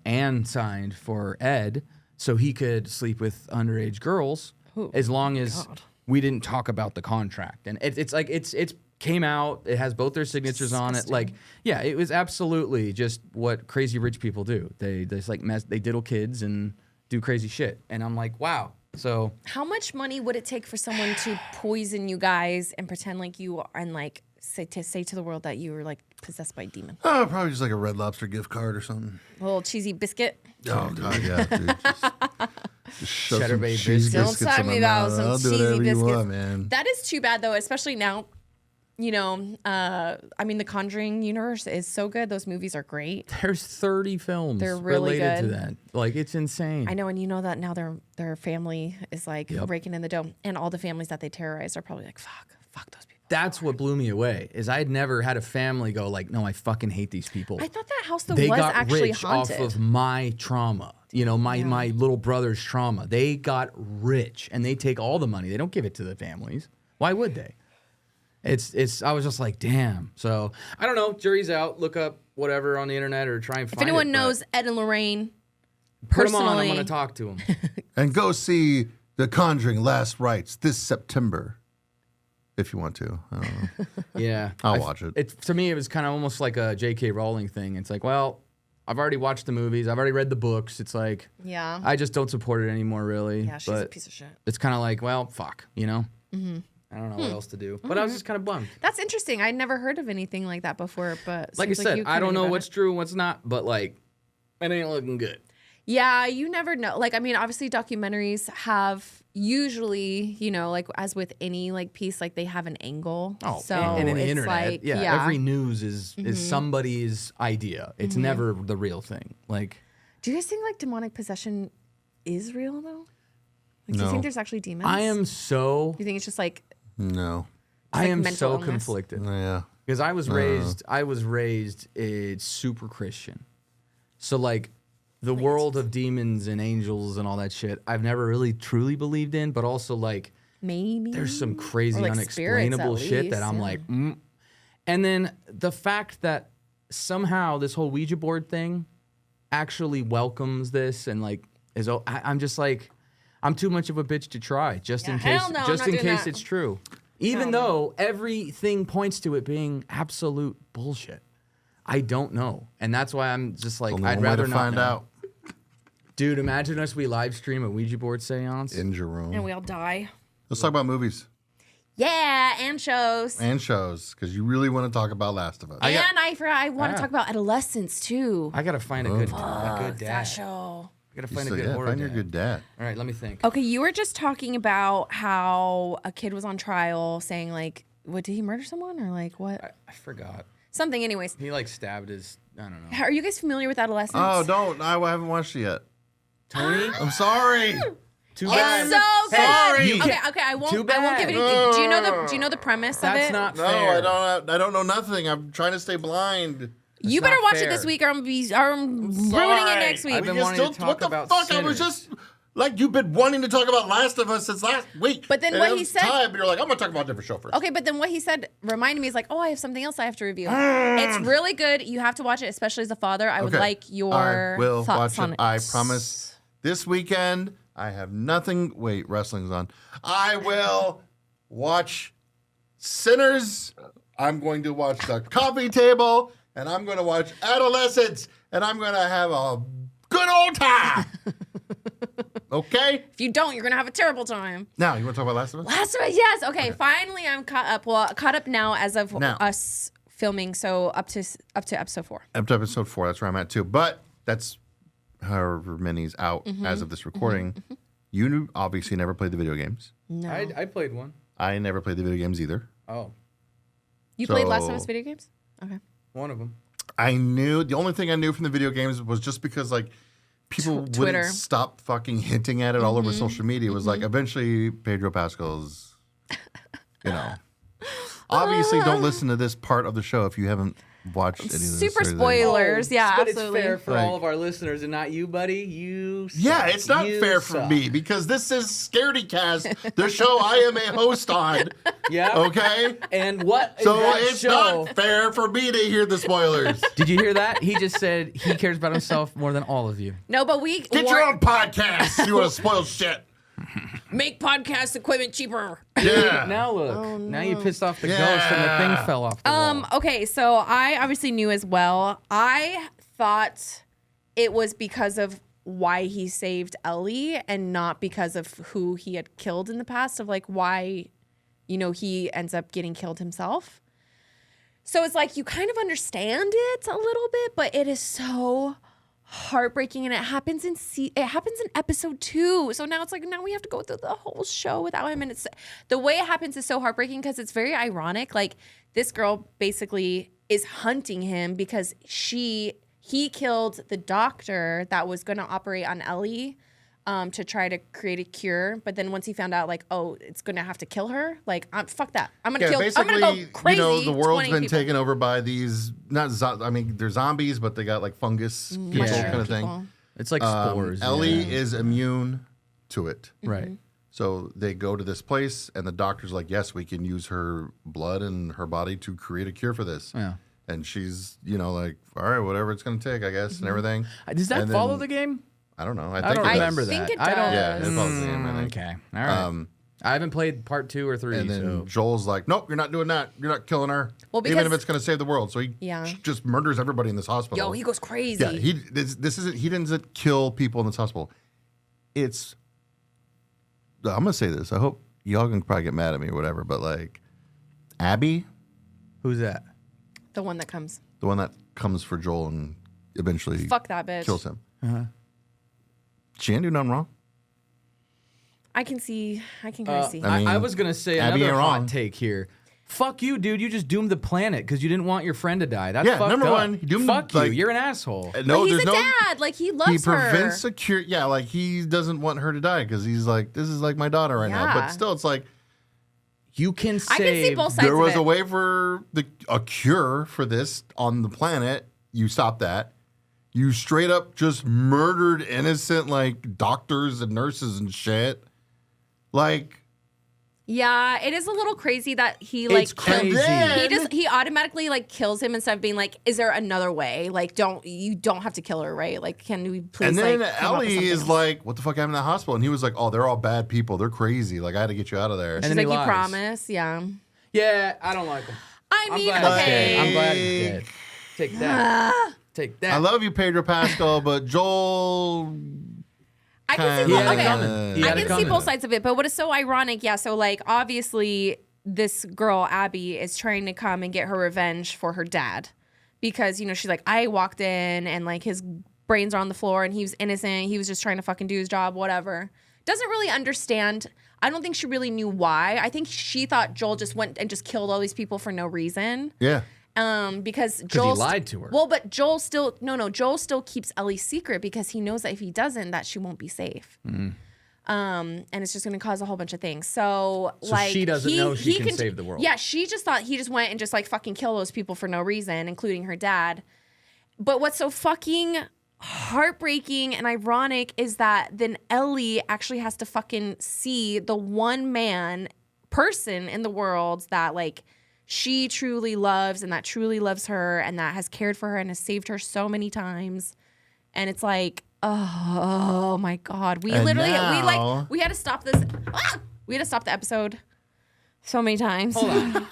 B: Anne signed for Ed so he could sleep with underage girls as long as we didn't talk about the contract. And it's like, it's came out. It has both their signatures on it. Like, yeah, it was absolutely just what crazy rich people do. They just like they diddle kids and do crazy shit. And I'm like, wow. So
C: How much money would it take for someone to poison you guys and pretend like you are, and like say to the world that you were like possessed by a demon?
A: Oh, probably just like a Red Lobster gift card or something.
C: A little cheesy biscuit.
A: Oh God, yeah, dude. Just shove
B: Cheddar
A: some
B: Bay
A: cheese
B: biscuits.
C: Don't
A: biscuits
C: talk
A: in
C: me
A: my
C: about
A: mouth.
C: some
A: I'll do
C: cheesy
A: whatever you
C: biscuits.
A: want, man.
C: That is too bad, though, especially now. I mean, the Conjuring universe is so good. Those movies are great.
B: there's 30 films
C: They're really
B: related to
C: good.
B: that. Like, it's insane.
C: I know, and you know that now their family is like
B: Yep.
C: raking in the dough, and all the families that they terrorized are probably like, fuck those people.
B: That's what blew me away, is I had never had a family go like, no, I fucking hate these people.
C: I thought that house though
B: They
C: was
B: got
C: actually
B: rich
C: haunted.
B: off of my trauma. My little brother's trauma. They got rich, and they take all the money. They don't give it to the families. Why would they? I was just like, damn. So I don't know. Jury's out. Look up whatever on the internet or try and find
C: if anyone
B: it, but
C: knows Ed and Lorraine,
B: put them
C: personally,
B: on. I'm gonna talk to them.
A: And go see The Conjuring Last Rites this September. If you want to. I don't know.
B: Yeah,
A: I'll watch it.
B: To me, it was kind of almost like a J.K. Rowling thing. It's like, well, I've already watched the movies. I've already read the books. It's like,
C: yeah,
B: I just don't support it anymore, really.
C: yeah, she's a
B: but
C: piece of shit.
B: it's kind of like, well, fuck,
C: Mm-hmm.
B: I don't know what else to do. But I was just kind of bummed.
C: That's interesting. I'd never heard of anything like that before. But
B: Like I
C: seems
B: said,
C: you
B: I
C: kinda
B: don't
C: knew
B: know
C: about
B: what's
C: it.
B: true and what's not, but like, it ain't looking good.
C: Yeah, you never know. Like, I mean, obviously, documentaries have usually, like as with any like piece, like they have an angle. so
B: and in the
C: it's
B: internet,
C: like,
B: every news is somebody's idea. It's never the real thing. Like,
C: Do you guys think like demonic possession is real though? Like, do you
A: No.
C: think there's actually demons?
B: I am so.
C: Do you think it's just like
A: No.
B: I am
C: mental
B: so
C: illness?
B: conflicted
A: Yeah.
B: because I was raised super Christian. So like the world of demons and angels and all that shit, I've never really truly believed in, but also like
C: maybe
B: there's some crazy
C: Or, like,
B: unexplainable
C: spirits at
B: shit that
C: least,
B: I'm
C: yeah.
B: like, and then the fact that somehow this whole Ouija board thing actually welcomes this and like I'm just like, I'm too much of a bitch to try just in case,
C: hell no, I'm
B: just
C: not
B: in
C: doing
B: case
C: that.
B: it's true. Even though everything points to it being absolute bullshit. I don't know. And that's why I'm just like,
A: Only
B: I'd
A: one way
B: rather
A: to
B: not
A: find
B: know.
A: out.
B: Dude, imagine us, we live stream a Ouija board seance.
A: In Jerome.
C: and we all die.
A: Let's talk about movies
C: Yeah, and shows.
A: and shows because you really want to talk about Last of Us.
C: And I forgot I want to talk about adolescence too.
B: I gotta find a good
C: That
B: dad.
C: show.
B: I gotta find a good
A: yeah,
B: horror
A: find your
B: dad.
A: good dad.
B: All right, let me think.
C: Okay, you were just talking about how a kid was on trial saying like, what, did he murder someone or like what?
B: I forgot.
C: Something anyways.
B: He like stabbed his, I don't know.
C: Are you guys familiar with adolescence?
A: Oh, don't. I haven't watched it yet.
B: Tony?
A: I'm sorry.
B: Too
C: It's
B: bad.
C: so good.
A: Sorry.
C: Okay, I won't
B: Too
C: I won't give
B: bad.
C: it. Do you know the premise of
B: That's
C: it?
B: not
A: No,
B: fair.
A: I don't know nothing. I'm trying to stay blind.
C: You
B: It's
C: better
B: not
C: watch
B: fair.
C: it this week or I'm ruining it next week.
B: I've been
A: You
B: wanting to
A: still-
B: talk
A: what
B: about
A: the fuck? I was
B: Sinners.
A: just like you've been wanting to talk about Last of Us since last week.
C: But then
A: And
C: what
A: it
C: he
A: was
C: said-
A: time, you're like, I'm gonna talk about a different show first.
C: Okay, but then what he said reminded me is like, oh, I have something else I have to review. It's really good. You have to watch it, especially as a father. I would
A: Okay.
C: like your
A: I will
C: thoughts
A: watch
C: on
A: it.
C: it.
A: I promise. This weekend, I have nothing. Wait, wrestling's on. I will watch Sinners. I'm going to watch The Coffee Table, and I'm going to watch Adolescence, and I'm going to have a good old time. Okay?
C: If you don't, you're gonna have a terrible time.
A: Now, you want to talk about Last of Us?
C: Last of Us, yes. Okay, finally I'm caught up. Well, caught up now as of
A: Now.
C: us filming. So up to episode 4.
A: Up to episode 4. That's where I'm at too. But that's however many's out
C: Mm-hmm.
A: as of this recording. You obviously never played the video games.
C: No,
B: I played one.
A: I never played the video games either.
B: Oh,
C: you played Last of
A: so-
C: Us video games? Okay.
B: one of them.
A: I knew the only thing I knew from the video games was just because like people
C: Twitter.
A: wouldn't stop fucking hinting at it all over social media. It was like eventually Pedro Pascal's, you know. Obviously, don't listen to this part of the show if you haven't watched any of this.
C: Super
A: or anything.
C: spoilers. Yeah,
B: but
C: absolutely.
B: it's fair for
A: Like-
B: all of our listeners and not you, buddy. You suck.
A: Yeah, it's not
B: You
A: fair for
B: suck.
A: me because this is Scaredycast, the show I am a host on.
B: Yeah.
A: Okay,
B: And what in
A: so
B: that
A: it's
B: show?
A: not fair for me to hear the spoilers.
B: Did you hear that? He just said he cares about himself more than all of you.
C: No, but we
A: Get your own podcast. You want to spoil shit?
C: make podcast equipment cheaper.
A: Yeah.
B: Now look. Now you pissed off the ghost and the
A: Yeah.
B: thing fell off the wall.
C: Okay, so I obviously knew as well. I thought it was because of why he saved Ellie and not because of who he had killed in the past, of like why, he ends up getting killed himself. So it's like you kind of understand it a little bit, but it is so heartbreaking, and it happens in episode 2. So now it's like now we have to go through the whole show without him, and it's the way it happens is so heartbreaking because it's very ironic. Like this girl basically is hunting him because he killed the doctor that was going to operate on Ellie to try to create a cure, but then once he found out like, oh, it's going to have to kill her, like fuck that, I'm going to
A: Basically,
C: go crazy.
A: the world's
C: 20
A: been
C: people.
A: taken over by these they're zombies, but they got like fungus people
B: Yeah.
A: kind of thing.
C: People.
B: It's like spores.
A: Ellie
B: yeah.
A: is immune to it.
B: Right.
A: So they go to this place, and the doctor's like, yes, we can use her blood and her body to create a cure for this.
B: Yeah.
A: And she's, like, all right, whatever it's going to take, I guess, and everything.
B: Does that
A: And
B: follow
A: then-
B: the game?
A: I don't know. I
B: I
A: think
B: don't
A: it does.
B: remember
C: think
B: that.
C: it
B: I don't.
A: Yeah, it follows the game, I think.
B: Okay. All right. I haven't played part 2 or 3.
A: And then
B: so.
A: Joel's like, nope, you're not doing that. You're not killing her.
C: Well,
A: even if
C: because-
A: it's going to save the world. So he just murders everybody in this hospital.
C: Yo, he goes crazy.
A: Yeah, this isn't. He doesn't kill people in this hospital. It's. I'm gonna say this. I hope y'all can probably get mad at me or whatever, but like, Abby,
B: Who's that?
C: The one that comes.
A: the one that comes for Joel and eventually
C: Fuck that bitch.
A: kills him. She didn't do nothing wrong.
C: I can kind of see.
A: I mean,
B: I was gonna say
A: Abby
B: another
A: ain't
B: hot
A: wrong.
B: take here. Fuck you, dude. You just doomed the planet because you didn't want your friend to die. That's
A: Yeah,
B: fucked
A: number
B: up.
A: one, he doomed
B: Fuck you.
A: like-
B: You're an asshole.
A: No,
C: but he's
A: there's
C: a
A: no.
C: dad. Like he loves
A: He prevents
C: her.
A: Yeah, like he doesn't want her to die because he's like, this is like my daughter right now.
C: Yeah.
A: But still, it's like
B: You can save.
C: I can see both sides
A: there was
C: of it.
A: a way for a cure for this on the planet. You stopped that. You straight up just murdered innocent like doctors and nurses and shit. Like,
C: Yeah, it is a little crazy that he like
B: It's crazy.
C: he automatically like kills him instead of being like, is there another way? Like, you don't have to kill her, right? Like, can we please?
A: and then
C: like, come up with
A: Ellie
C: something
A: is
C: else?
A: like, what the fuck happened in the hospital? And he was like, oh, they're all bad people. They're crazy. Like, I had to get you out of there.
B: And
C: she's
B: then
C: like,
B: he
C: you
B: lies.
C: promise, yeah.
B: Yeah, I don't like him.
C: I
B: I'm
C: mean,
B: glad he's
C: okay.
B: dead. I'm glad he's dead. Take that. Take that.
A: I love you, Pedro Pascal, but Joel.
C: I can see
A: He
C: both.
A: had it
C: Okay,
A: coming.
B: He
C: I
B: had it
C: can see
B: coming.
C: both sides of it. But what is so ironic? Yeah. So like, obviously, this girl Abby is trying to come and get her revenge for her dad, because she's like, I walked in and like his brains are on the floor and he was innocent. He was just trying to fucking do his job, whatever. Doesn't really understand. I don't think she really knew why. I think she thought Joel just went and just killed all these people for no reason.
A: Yeah.
C: Because Joel
B: lied to her.
C: Well, but Joel still Joel still keeps Ellie's secret because he knows that if he doesn't, that she won't be safe. And it's just going to cause a whole bunch of things. So like
B: she doesn't know she can save the world.
C: Yeah, she just thought he just went and just like fucking kill those people for no reason, including her dad. But what's so fucking heartbreaking and ironic is that then Ellie actually has to fucking see the one person in the world that like she truly loves and that truly loves her and that has cared for her and has saved her so many times. And it's like, oh my God. We
A: And
C: literally,
A: now-
C: we had to stop this. We had to stop the episode so many times.
B: Hold on.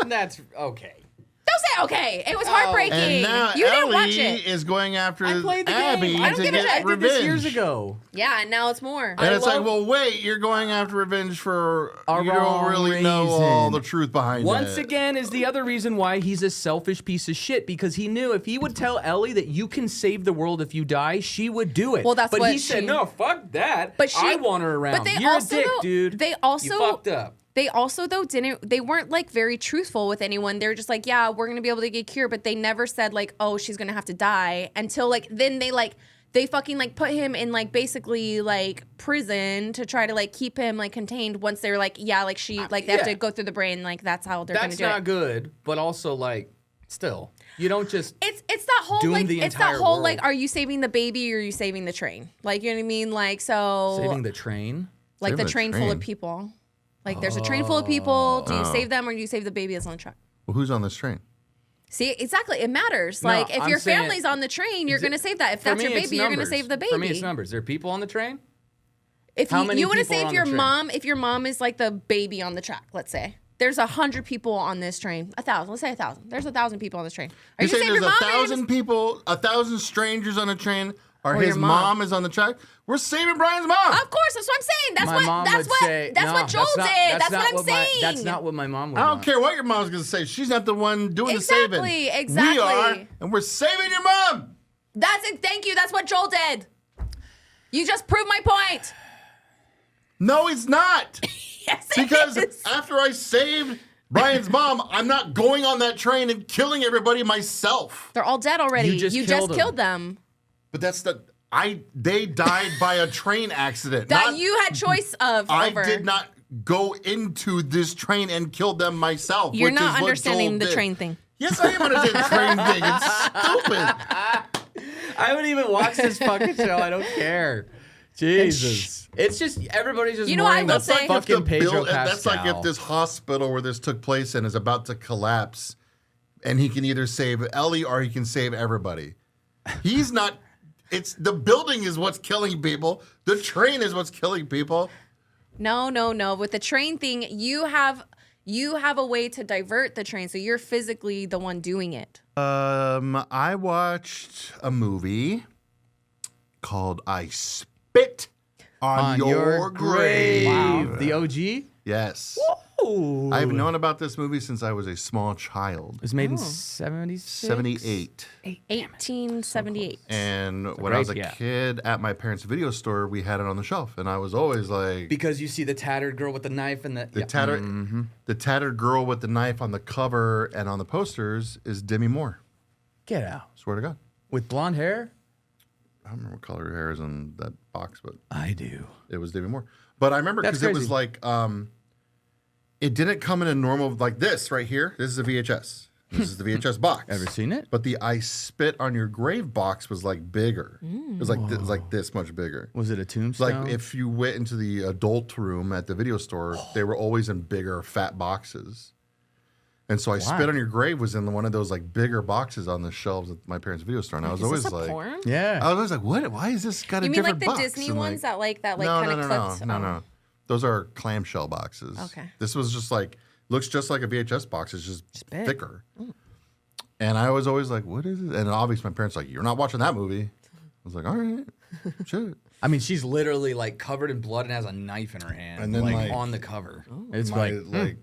B: That's okay.
C: Don't say okay. It was heartbreaking.
A: And now
C: You didn't watch
A: Ellie
C: it.
A: is going after
B: I played the
A: Abby
B: game.
C: I don't
A: to
C: give a
A: get
C: shit.
B: I did
A: revenge.
B: this years ago.
C: Yeah, and now it's more.
A: And
B: I
A: it's
B: love-
A: like, well, wait, you're going after revenge for
B: A
A: you don't
B: wrong
A: really know all
B: reason.
A: the truth behind
B: Once
A: it.
B: again is the other reason why he's a selfish piece of shit, because he knew if he would tell Ellie that you can save the world if you die, she would do it.
C: Well, that's
B: but
C: what
B: he said,
C: she-
B: no, fuck that.
C: But she-
B: I want her around.
C: But they
B: You're
C: also
B: a dick,
C: though-
B: dude.
C: they also-
B: you fucked up.
C: They also though they weren't like very truthful with anyone. They were just like, yeah, we're gonna be able to get cured, but they never said like, oh, she's gonna have to die until like then they fucking like put him in like basically like prison to try to like keep him like contained. Once they were like, yeah, like she like they have
B: yeah.
C: to go through the brain, like that's how they're
B: That's
C: gonna do
B: not
C: it.
B: good, but also like still, you don't just.
C: It's that whole
B: Doom
C: like
B: the
C: it's that
B: entire
C: whole
B: world.
C: like, are you saving the baby or are you saving the train? Like, you know what I mean? Like, so
B: Saving the train.
C: like
A: Saving
C: the train full of
A: train.
C: people. Like there's a train full of people. Do you save them or do you save the baby that's on the truck?
A: Well, who's on this train?
C: See, exactly. It matters.
B: No,
C: Like if
B: I'm
C: your
B: saying-
C: family's on the train, you're gonna save that. If
B: For
C: that's
B: me,
C: your
B: it's
C: baby, you're gonna
B: numbers.
C: save the baby.
B: For me, it's numbers. There are people on the train.
C: If
B: How
C: you,
B: many
C: you want to
B: people are
C: save
B: on
C: your
B: the train?
C: mom, if your mom is like the baby on the track, let's say. There's 100 people on this train. 1,000. Let's say 1,000. There's 1,000 people on this train. Are
A: You're
C: you
A: saying
C: gonna
A: there's
C: save your mom?
A: 1,000 people, 1,000 strangers on a train, or
C: Or
A: his
C: your mom.
A: mom is on the track? We're saving Brian's mom.
C: Of course, that's what I'm saying. That's
B: My
C: what
B: mom
C: that's
B: would
C: what
B: say,
C: that's
B: no,
C: what Joel
B: not-
C: did. That's what I'm
B: what
C: saying.
B: That's not what my mom would
A: I don't
B: want.
A: care what your mom's going to say. She's not the one doing the saving.
C: Exactly.
A: We are, and we're saving your mom.
C: That's it. Thank you. That's what Joel did. You just proved my point.
A: No, it's not.
C: Yes,
A: Because
C: it is.
A: after I saved Brian's mom, I'm not going on that train and killing everybody myself.
C: They're all dead already.
B: You just killed them.
C: killed them.
A: But that's they died by a train accident.
C: That
A: not-
C: you had choice of
A: I
C: over.
A: did not go into this train and kill them myself.
C: You're
A: which
C: not
A: is what
C: understanding
A: Joel
C: the
A: did.
C: train thing.
A: Yes, I am understanding the train thing. It's stupid.
B: I haven't even watched this fucking show. I don't care. Jesus. It's just everybody's just
C: You know what I
B: mourning
C: will
B: the
C: say?
B: fucking Pedro
A: That's like
B: Pascal.
A: if this hospital where this took place in is about to collapse, and he can either save Ellie or he can save everybody. He's not. It's the building is what's killing people. The train is what's killing people.
C: No. With the train thing, you have a way to divert the train, so you're physically the one doing it.
A: I watched a movie called I Spit on Your Grave.
B: Wow. The OG?
A: Yes.
B: Ooh.
A: I've known about this movie since I was a small child.
B: It was made in 76?
A: 78.
C: 1878.
A: And when I was a
B: great gap.
A: kid at my parents' video store, we had it on the shelf. And I was always like...
B: Because you see the tattered girl with the knife and
A: The tattered girl with the knife on the cover and on the posters is Demi Moore.
B: Get out.
A: Swear to God.
B: With blonde hair?
A: I don't remember what color her hair is on that box, but
B: I do.
A: it was Demi Moore. But I remember
B: That's
A: because it was
B: crazy.
A: like, it didn't come in a normal, like this right here. This is a VHS. This is the VHS box.
B: Ever seen it?
A: But the I Spit on Your Grave box was like bigger. It was like this much bigger.
B: Was it a tombstone?
A: Like if you went into the adult room at the video store, they were always in bigger, fat boxes. And so I Spit on Your Grave was in one of those like bigger boxes on the shelves at my parents' video store. And I was
C: Is
A: always
C: this a
A: like,
C: porn?
B: Yeah.
A: I was always like, what? Why is this got a
C: You mean
A: different
C: like the
A: box?
C: Disney
A: And,
C: ones that like kind
A: no,
C: of clipped?
A: no. Those are clamshell boxes.
C: Okay.
A: This was just like, looks just like a VHS box. It's just
C: big.
A: thicker. And I was always like, what is it? And obviously my parents were like, you're not watching that movie. I was like, all right, shit.
B: I mean, she's literally like covered in blood and has a knife in her hand,
A: And then, like,
B: on the cover. It's
A: My,
B: like,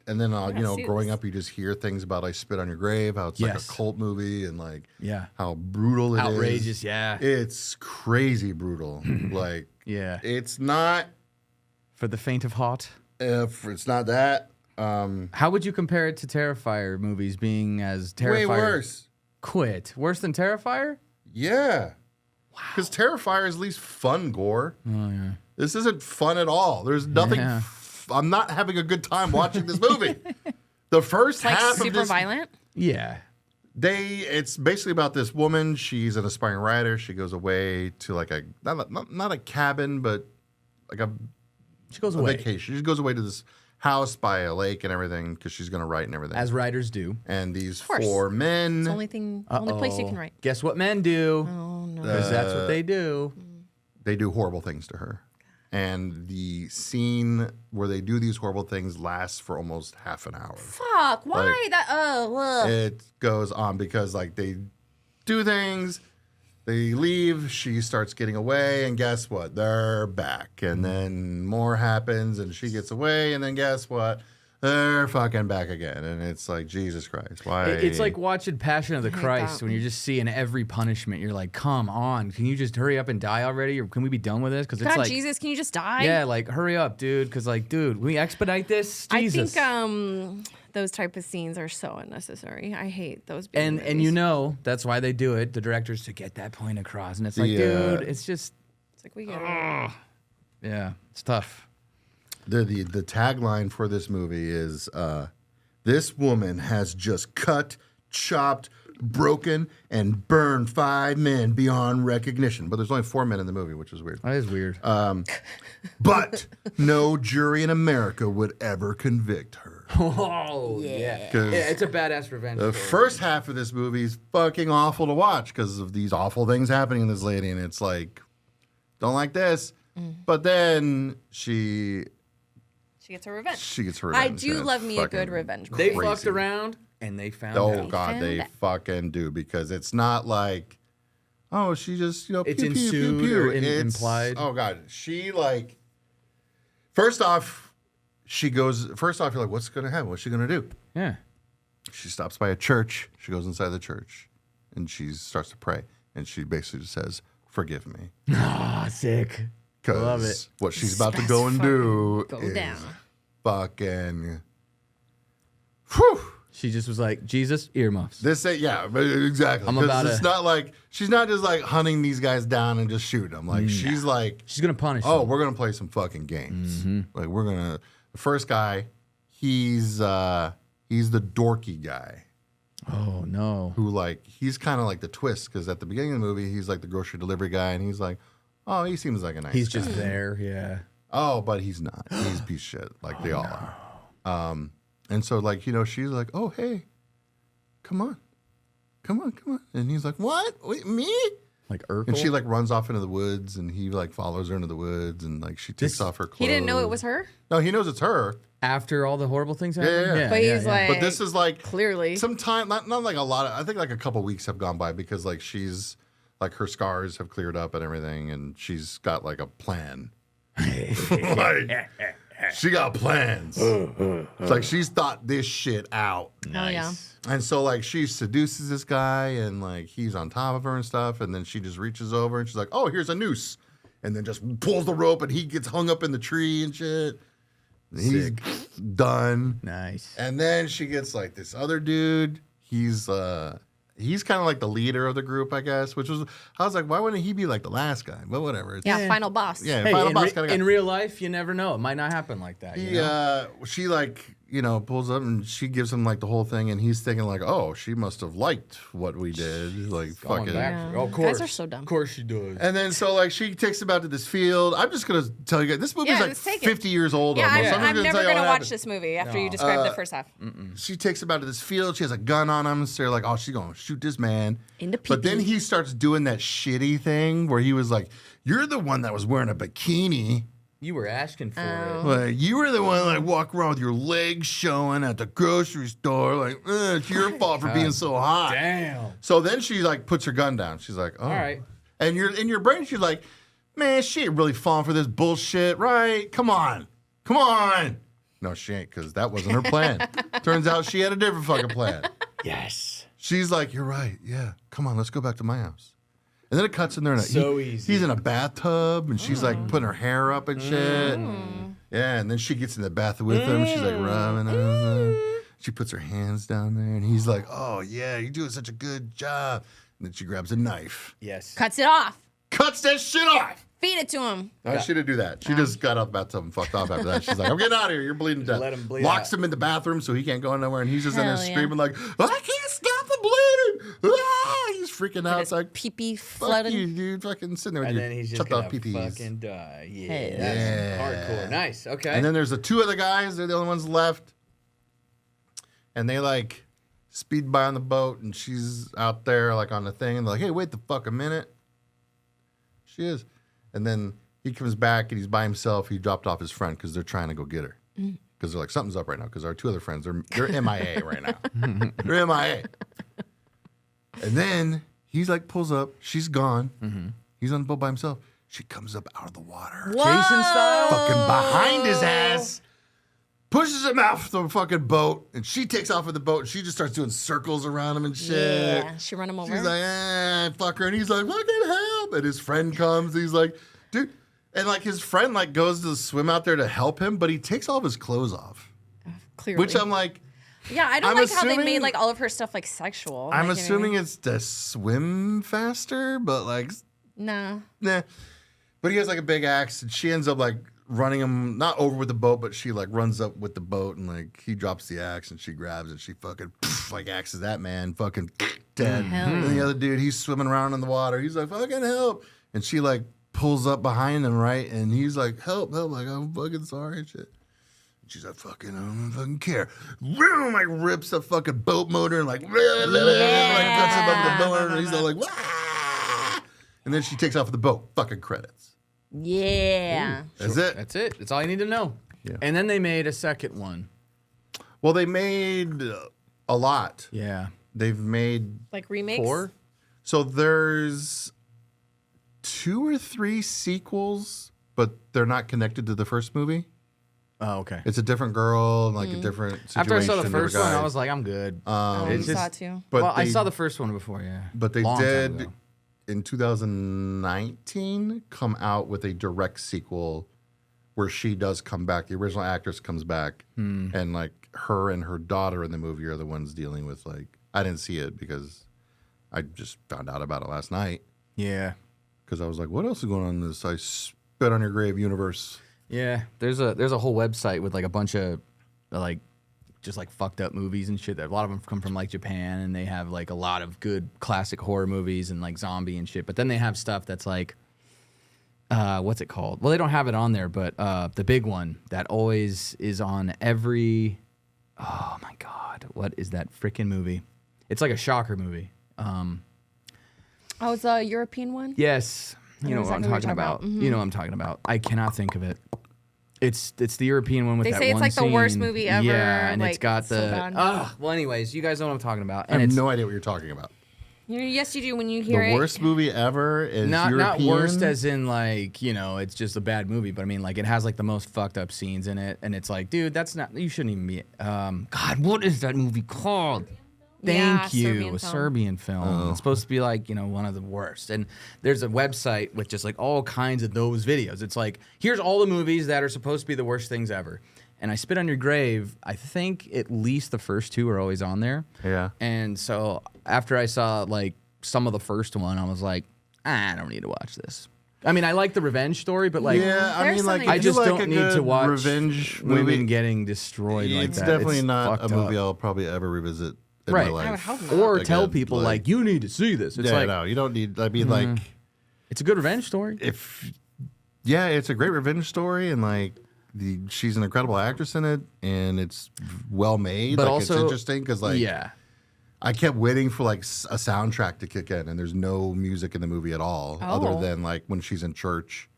A: and then, you know,
C: see
A: growing
C: this.
A: up, you just hear things about I Spit on Your Grave, how it's like a
B: Yes.
A: cult movie and like
B: yeah,
A: how brutal it is.
B: outrageous. Yeah,
A: It's crazy brutal. Like,
B: yeah.
A: it's not,
B: For the faint of heart.
A: if it's not that,
B: How would you compare it to Terrifier movies being as Terrifier?
A: way worse.
B: Quit. Worse than Terrifier?
A: Yeah. Because Terrifier is at least fun gore.
B: Oh yeah.
A: This isn't fun at all. There's nothing.
B: Yeah.
A: I'm not having a good time watching this movie. The first
C: Like
A: half of
C: super
A: this,
C: violent?
B: Yeah.
A: it's basically about this woman. She's an aspiring writer. She goes away to like a not a cabin, but like a
B: She goes
A: a
B: away.
A: vacation. She just goes away to this house by a lake and everything because she's gonna write and everything.
B: As writers do.
A: and these
C: course.
A: four
C: It's
A: men.
C: the only place you can write.
B: Guess what men do?
C: Oh no.
B: Because that's what they do.
A: They do horrible things to her. And the scene where they do these horrible things lasts for almost half an hour.
C: Fuck. Why
A: Like,
C: that? Ugh.
A: It goes on because like they do things, they leave, she starts getting away, and guess what? They're back. And then more happens and she gets away, and then guess what? They're fucking back again. And it's like, Jesus Christ, why?
B: It's like watching Passion of the
C: hate
B: Christ
C: that.
B: when you're just seeing every punishment. You're like, come on, can you just hurry up and die already, or can we be done with this? Because it's
C: God,
B: like,
C: Jesus, can you just die?
B: yeah, like hurry up, dude. Because like, dude, we expedite this. Jesus.
C: I think those type of scenes are so unnecessary. I hate those. B
B: and
C: movies.
B: you know that's why they do it. The directors to get that point across, and it's like, dude, it's just,
C: it's like we get it.
B: yeah, it's tough.
A: the tagline for this movie is this woman has just cut, chopped, broken, and burned 5 men beyond recognition. But there's only 4 men in the movie, which is weird.
B: That is weird.
A: But no jury in America would ever convict her.
B: Oh yeah,
A: 'Cause
B: it's a badass revenge
A: the
B: story.
A: first half of this movie is fucking awful to watch because of these awful things happening to this lady, and it's like, don't like this. But then she
C: She gets her revenge.
A: gets her
C: I
A: revenge.
C: do
A: and
C: love
A: it's
C: me a good
A: fucking
C: revenge movie.
B: They
A: crazy.
B: fucked around and they found
A: Oh
B: out.
A: God, they
C: found-
A: fucking do, because it's not like, oh, she just,
B: It's
A: pew, pew, pew,
B: ensued
A: pew.
B: or
A: It's-
B: implied.
A: Oh God, she like, first off, you're like, what's gonna happen? What's she gonna do?
B: Yeah.
A: She stops by a church. She goes inside the church, and she starts to pray, and she basically just says, "Forgive me,"
B: Ah, sick. Love
A: because
B: it.
A: what she's about to go and do
C: Go
A: is
C: down.
A: fucking. Whew.
B: She just was like, Jesus, earmuffs.
A: Yeah, but exactly.
B: I'm
A: 'Cause
B: about
A: it's
B: to-
A: not like she's not just like hunting these guys down and just shooting them. Like she's like,
B: She's gonna punish.
A: oh,
B: them.
A: we're gonna play some fucking games.
B: Mm-hmm.
A: Like we're gonna. The first guy, he's the dorky guy
B: Oh no.
A: who like he's kind of like the twist, because at the beginning of the movie he's like the grocery delivery guy, and he's like, oh, he seems like a nice.
B: He's
A: guy.
B: just there. Yeah.
A: Oh, but he's not. He's a piece of shit, like they all are. And so like, she's like, oh, hey, come on. And he's like, what? Wait, me?
B: Like Urkel.
A: And she like runs off into the woods, and he like follows her into the woods, and like she takes off her clothes.
C: He didn't know it was her,
A: No, he knows it's her.
B: After all the horrible things
A: Yeah,
B: happened.
A: yeah.
C: but he's like,
A: But this is like
C: clearly.
A: some time, not like a lot. I think like a couple weeks have gone by, because like she's like her scars have cleared up and everything, and she's got like a plan. Like, She got plans. It's like she's thought this shit out.
C: Oh, yeah.
A: And so, like, she seduces this guy, and, like, he's on top of her and stuff, and then she just reaches over, and she's like, oh, here's a noose. And then just pulls the rope, and he gets hung up in the tree and shit. And he's done.
B: Nice.
A: And then she gets, like, this other dude. He's kind of like the leader of the group, I guess, which was, I was like, why wouldn't he be like the last guy? But whatever.
C: Yeah, final boss.
A: Yeah,
B: Hey,
A: final boss kind of guy.
B: in real life, you never know. It might not happen like that. You know?
A: She like, pulls up and she gives him like the whole thing, and he's thinking like, oh, she must have liked what we did. Like, fuck
B: Going
A: it.
B: back.
C: Yeah.
B: Oh, of course.
C: Guys are so dumb.
B: Of course she does.
A: And then so like she takes him out to this field. I'm just gonna tell you guys, this movie's
C: Yeah,
A: like
C: let's take it.
A: 50 years old
C: Yeah,
A: almost.
C: I'm
A: just
C: never
A: tell you
C: going to
A: what
C: watch
A: happened.
C: this movie after you describe the first half.
A: She takes him out to this field. She has a gun on him. So they're like, oh, she's going to shoot this man.
C: In the
A: But then
C: pee-pee.
A: he starts doing that shitty thing where he was like, you're the one that was wearing a bikini.
B: You were asking for it.
A: Like, you were the one like walk around with your legs showing at the grocery store. Like, it's your fault for being so hot.
B: Damn.
A: So then she like puts her gun down. She's like, oh.
B: All right.
A: And you're in your brain, she's like, man, she ain't really falling for this bullshit, right? Come on. Come on. No, she ain't, because that wasn't her plan. Turns out she had a different fucking plan.
B: Yes.
A: She's like, you're right. Yeah. Come on, let's go back to my house. And then it cuts in there. And
B: So easy.
A: He's in a bathtub, and she's like putting her hair up and shit. Yeah, and then she gets in the bath with him. She's like rubbing him. She puts her hands down there, and he's like, oh, yeah, you're doing such a good job. And then she grabs a knife.
B: Yes.
C: Cuts it off.
A: Cuts that shit off.
C: Feed it to him.
A: No, she didn't do that. She just got out the bathtub and fucked off after that. She's like, I'm getting out of here. You're bleeding to death.
B: let him bleed
A: Locks
B: out.
A: him in the bathroom so he can't go nowhere. And he's just in there
C: Hell yeah.
A: screaming like, I can't stop the bleeding. Ah! He's freaking out. It's like,
C: Pee-pee
A: fuck
C: flooding.
A: you, dude. Fucking sitting there with
B: And
A: your
B: then he's just
A: chucked off
B: gonna
A: PPs.
B: fucking die. Yeah.
C: Hey.
B: That's
A: Yeah.
B: hardcore. Nice. Okay.
A: And then there's the two other guys. They're the only ones left. And they like speed by on the boat. And she's out there like on the thing. And they're like, hey, wait the fuck a minute. She is. And then he comes back and he's by himself. He dropped off his friend because they're trying to go get her. Because they're like, something's up right now. Because our two other friends, they're MIA right now. They're MIA. And then he's like, pulls up. She's gone. He's on the boat by himself. She comes up out of the water.
C: Whoa.
B: Jason style.
A: Fucking behind his ass. Pushes him off the fucking boat. And she takes off with the boat. And she just starts doing circles around him and shit.
C: Yeah, she run him over.
A: She's like, fuck her. And he's like, fucking help. And his friend comes. And he's like, dude. And like his friend like goes to swim out there to help him, but he takes all of his clothes off.
C: Clearly.
A: Which I'm like,
C: yeah, I don't
A: I'm
C: like how they
A: assuming-
C: made like all of her stuff like sexual.
A: I'm
C: like, you know what I
A: assuming
C: mean?
A: it's to swim faster, but like,
C: Nah.
A: nah. But he has like a big axe, and she ends up like running him not over with the boat, but she like runs up with the boat, and like he drops the axe, and she grabs it. She fucking like axes that man, fucking dead.
C: Hell
A: And the other dude, he's swimming around in the water. He's like, fucking help, and she like pulls up behind him, right, and he's like, help, like I'm fucking sorry and shit. She's like, fucking, I don't fucking care. Boom, like rips the fucking boat motor and like, like cuts him up the motor, and he's all like, wah! And then she takes off with the boat. Fucking credits.
C: Yeah.
A: That's it.
B: That's it. That's all you need to know.
A: Yeah.
B: And then they made a second one.
A: Well, they made a lot.
B: Yeah.
A: They've made
C: Like remakes.
B: 4?
A: so there's 2 or 3 sequels, but they're not connected to the first movie.
B: Oh, okay.
A: It's a different girl and like a different situation.
B: After I saw the
A: different
B: first one,
A: guy.
B: I was like, I'm good.
C: Oh,
B: It's
C: you saw
B: just-
C: it too.
A: But
B: well, I
A: they-
B: saw the first one before, yeah.
A: But they
B: Long time
A: did
B: ago.
A: in 2019 come out with a direct sequel where she does come back. The original actress comes back, and like her and her daughter in the movie are the ones dealing with like. I didn't see it because I just found out about it last night
B: Yeah.
A: because I was like, "What else is going on in this?" I spit on your grave universe.
B: Yeah. There's a whole website with like a bunch of like just like fucked up movies and shit. That a lot of them come from like Japan, and they have like a lot of good classic horror movies and like zombie and shit. But then they have stuff that's like what's it called? Well, they don't have it on there, but the big one that always is on every. Oh my god, what is that freaking movie? It's like a shocker movie.
C: Oh, it's a European one?
B: Yes, you know what I'm
C: exactly what
B: talking
C: you're
B: about.
C: talking about.
B: You know what I'm talking about. I cannot think of it. It's the European one with
C: They
B: that
C: say it's
B: one
C: like the worst
B: scene.
C: movie ever,
B: Yeah, and it's
C: like,
B: got
C: so
B: the.
C: bad.
B: Well, anyways, you guys know what I'm talking about.
A: I
B: And
A: have
B: it's
A: no idea what you're talking about.
C: Yes, you do when you hear
A: The
C: it.
A: worst movie ever is
B: Not
A: European.
B: worst as in like, it's just a bad movie, but I mean like it has like the most fucked up scenes in it, and it's like, dude, that's not, you shouldn't even be. God, what is that movie called? Thank you, a Serbian film. It's supposed to be like one of the worst. And there's a website with just like all kinds of those videos. It's like, here's all the movies that are supposed to be the worst things ever. And I Spit on Your Grave, I think at least the first two are always on there.
A: Yeah.
B: And so after I saw like some of the first one, I was like, I don't need to watch this. I mean, I like the revenge story, but like,
A: yeah, I mean, like,
C: something-
A: if
B: I
A: you
B: just
A: like
B: don't
A: a
B: need
A: good
B: to watch
A: revenge
B: women
A: movie.
B: getting destroyed like
A: It's
B: that.
A: definitely not a
B: fucked
A: movie
B: up.
A: I'll probably ever revisit in
B: Right.
A: my
B: I
A: life.
C: would hope not.
B: Or
A: Again,
B: tell people like, you need to see this. It's
A: yeah,
B: like,
A: no, you don't need. I mean, like,
B: it's a good revenge story.
A: it's a great revenge story, and like, she's an incredible actress in it, and it's well made.
B: But
A: like,
B: also,
A: it's interesting because like,
B: yeah.
A: I kept waiting for like a soundtrack to kick in, and there's no music in the movie at all, other than like when she's in church.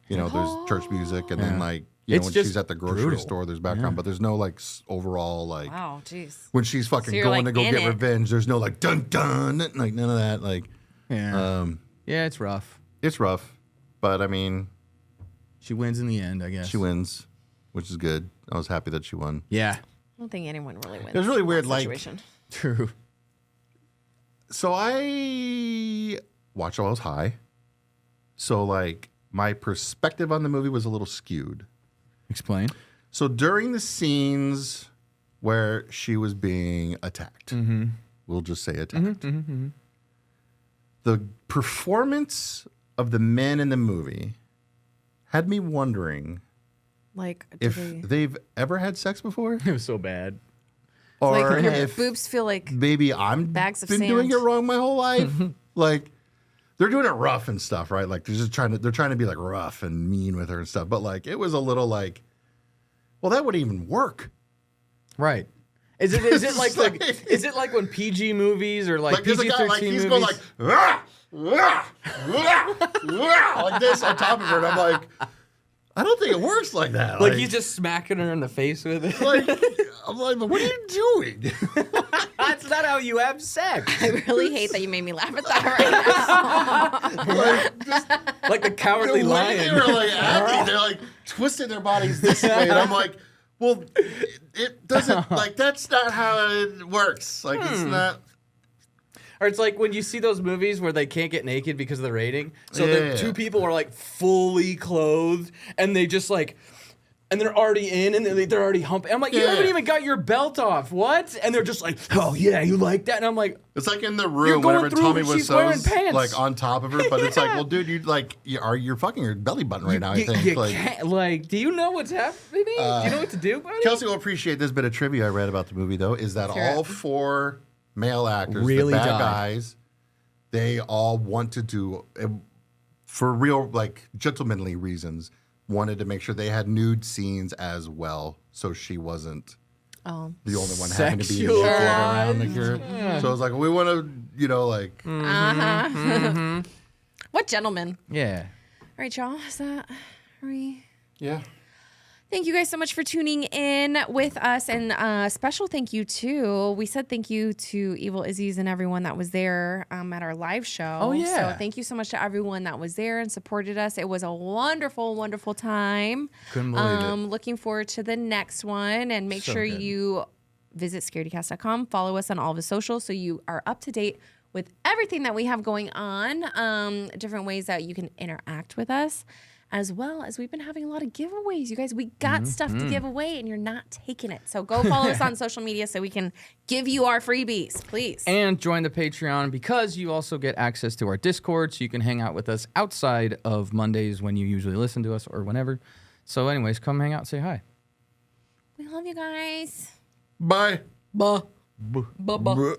A: There's church music, and then like
B: It's
A: when
B: just
A: she's at the grocery
B: brutal.
A: store, there's background, but there's no like overall like.
C: Wow, jeez.
A: When she's fucking
C: So you're,
A: going
C: like,
A: to go
C: in
A: get
C: it.
A: revenge, there's no like dun dun, like none of that. Like,
B: Yeah. Yeah, it's rough.
A: it's rough, but I mean,
B: She wins in the end, I guess.
A: she wins, which is good. I was happy that she won.
B: Yeah.
C: I don't think anyone really wins.
A: It was really
C: in that
A: weird, like-
C: situation.
B: True.
A: So I watched while I was high. So like my perspective on the movie was a little skewed.
B: Explain.
A: So during the scenes where she was being attacked, we'll just say attacked. The performance of the men in the movie had me wondering
C: Like, do
A: if
C: they,
A: they've ever had sex before,
B: It was so bad.
A: or
C: like your
A: if
C: boobs feel like
A: maybe I'm
C: bags of
A: been
C: sand.
A: doing it wrong my whole life. Like they're doing it rough and stuff, right? Like they're trying to be like rough and mean with her and stuff. But like it was a little like, well, that wouldn't even work.
B: Right. Is it is it like when PG movies or like
A: There's a
B: PG-13
A: guy like he's
B: movies?
A: going like like this on top of her, and I'm like, I don't think it works like that.
B: like he's just smacking her in the face with it.
A: like I'm like, what are you doing?
B: That's not how you have sex.
C: I really hate that you made me laugh at that right now.
A: Like, just
B: Like the cowardly
A: the way
B: lion.
A: they were like acting, they're like twisting their bodies this way, and I'm like, well, it doesn't like that's not how it works. Like it's not.
B: Or it's like when you see those movies where they can't get naked because of the rating. So
A: Yeah.
B: the two people are like fully clothed and they just like, and they're already in and they're already humping. I'm like, you
A: Yeah.
B: haven't even got your belt off. What? And they're just like, oh yeah, you like that? And I'm like,
A: It's like in the
B: You're
A: room
B: going
A: whenever
B: through
A: Tommy
B: when she's wearing pants.
A: like on top of her, but it's like, well, dude, you're fucking your belly button right now. I think.
B: you
A: Like,
B: can't, like, do you know what's happening? Do you know what to do, buddy?
A: Kelsey will appreciate this bit of trivia I read about the movie, though, is that
C: Let's hear
A: all
C: it.
A: 4 male actors,
B: Really
A: the bad
B: died.
A: guys, they all wanted to, for real, like, gentlemanly reasons, wanted to make sure they had nude scenes as well, so she wasn't
C: Oh.
A: the only one having to be naked
B: Sexualized.
A: around the cure. So it's like, we want to, like,
C: What gentleman?
B: Yeah.
C: All right, y'all. Is that? Are we?
A: yeah.
C: Thank you guys so much for tuning in with us, and special thank you too. We said thank you to Evil Izzy's and everyone that was there at our live show.
B: Oh, yeah.
C: So thank you so much to everyone that was there and supported us. It was a wonderful, wonderful time.
B: Couldn't believe it.
C: Looking forward to the next one, and make
B: So
C: sure
B: good.
C: you visit scaredycast.com. Follow us on all of the socials so you are up to date with everything that we have going on. Different ways that you can interact with us. As well as we've been having a lot of giveaways. You guys, we got stuff to give away and you're not taking it. So go follow us on social media so we can give you our freebies, please.
B: And join the Patreon because you also get access to our Discord, so you can hang out with us outside of Mondays when you usually listen to us or whenever. So anyways, come hang out, say hi.
C: We love you guys.
A: Bye.
C: Bye.
A: Bruh.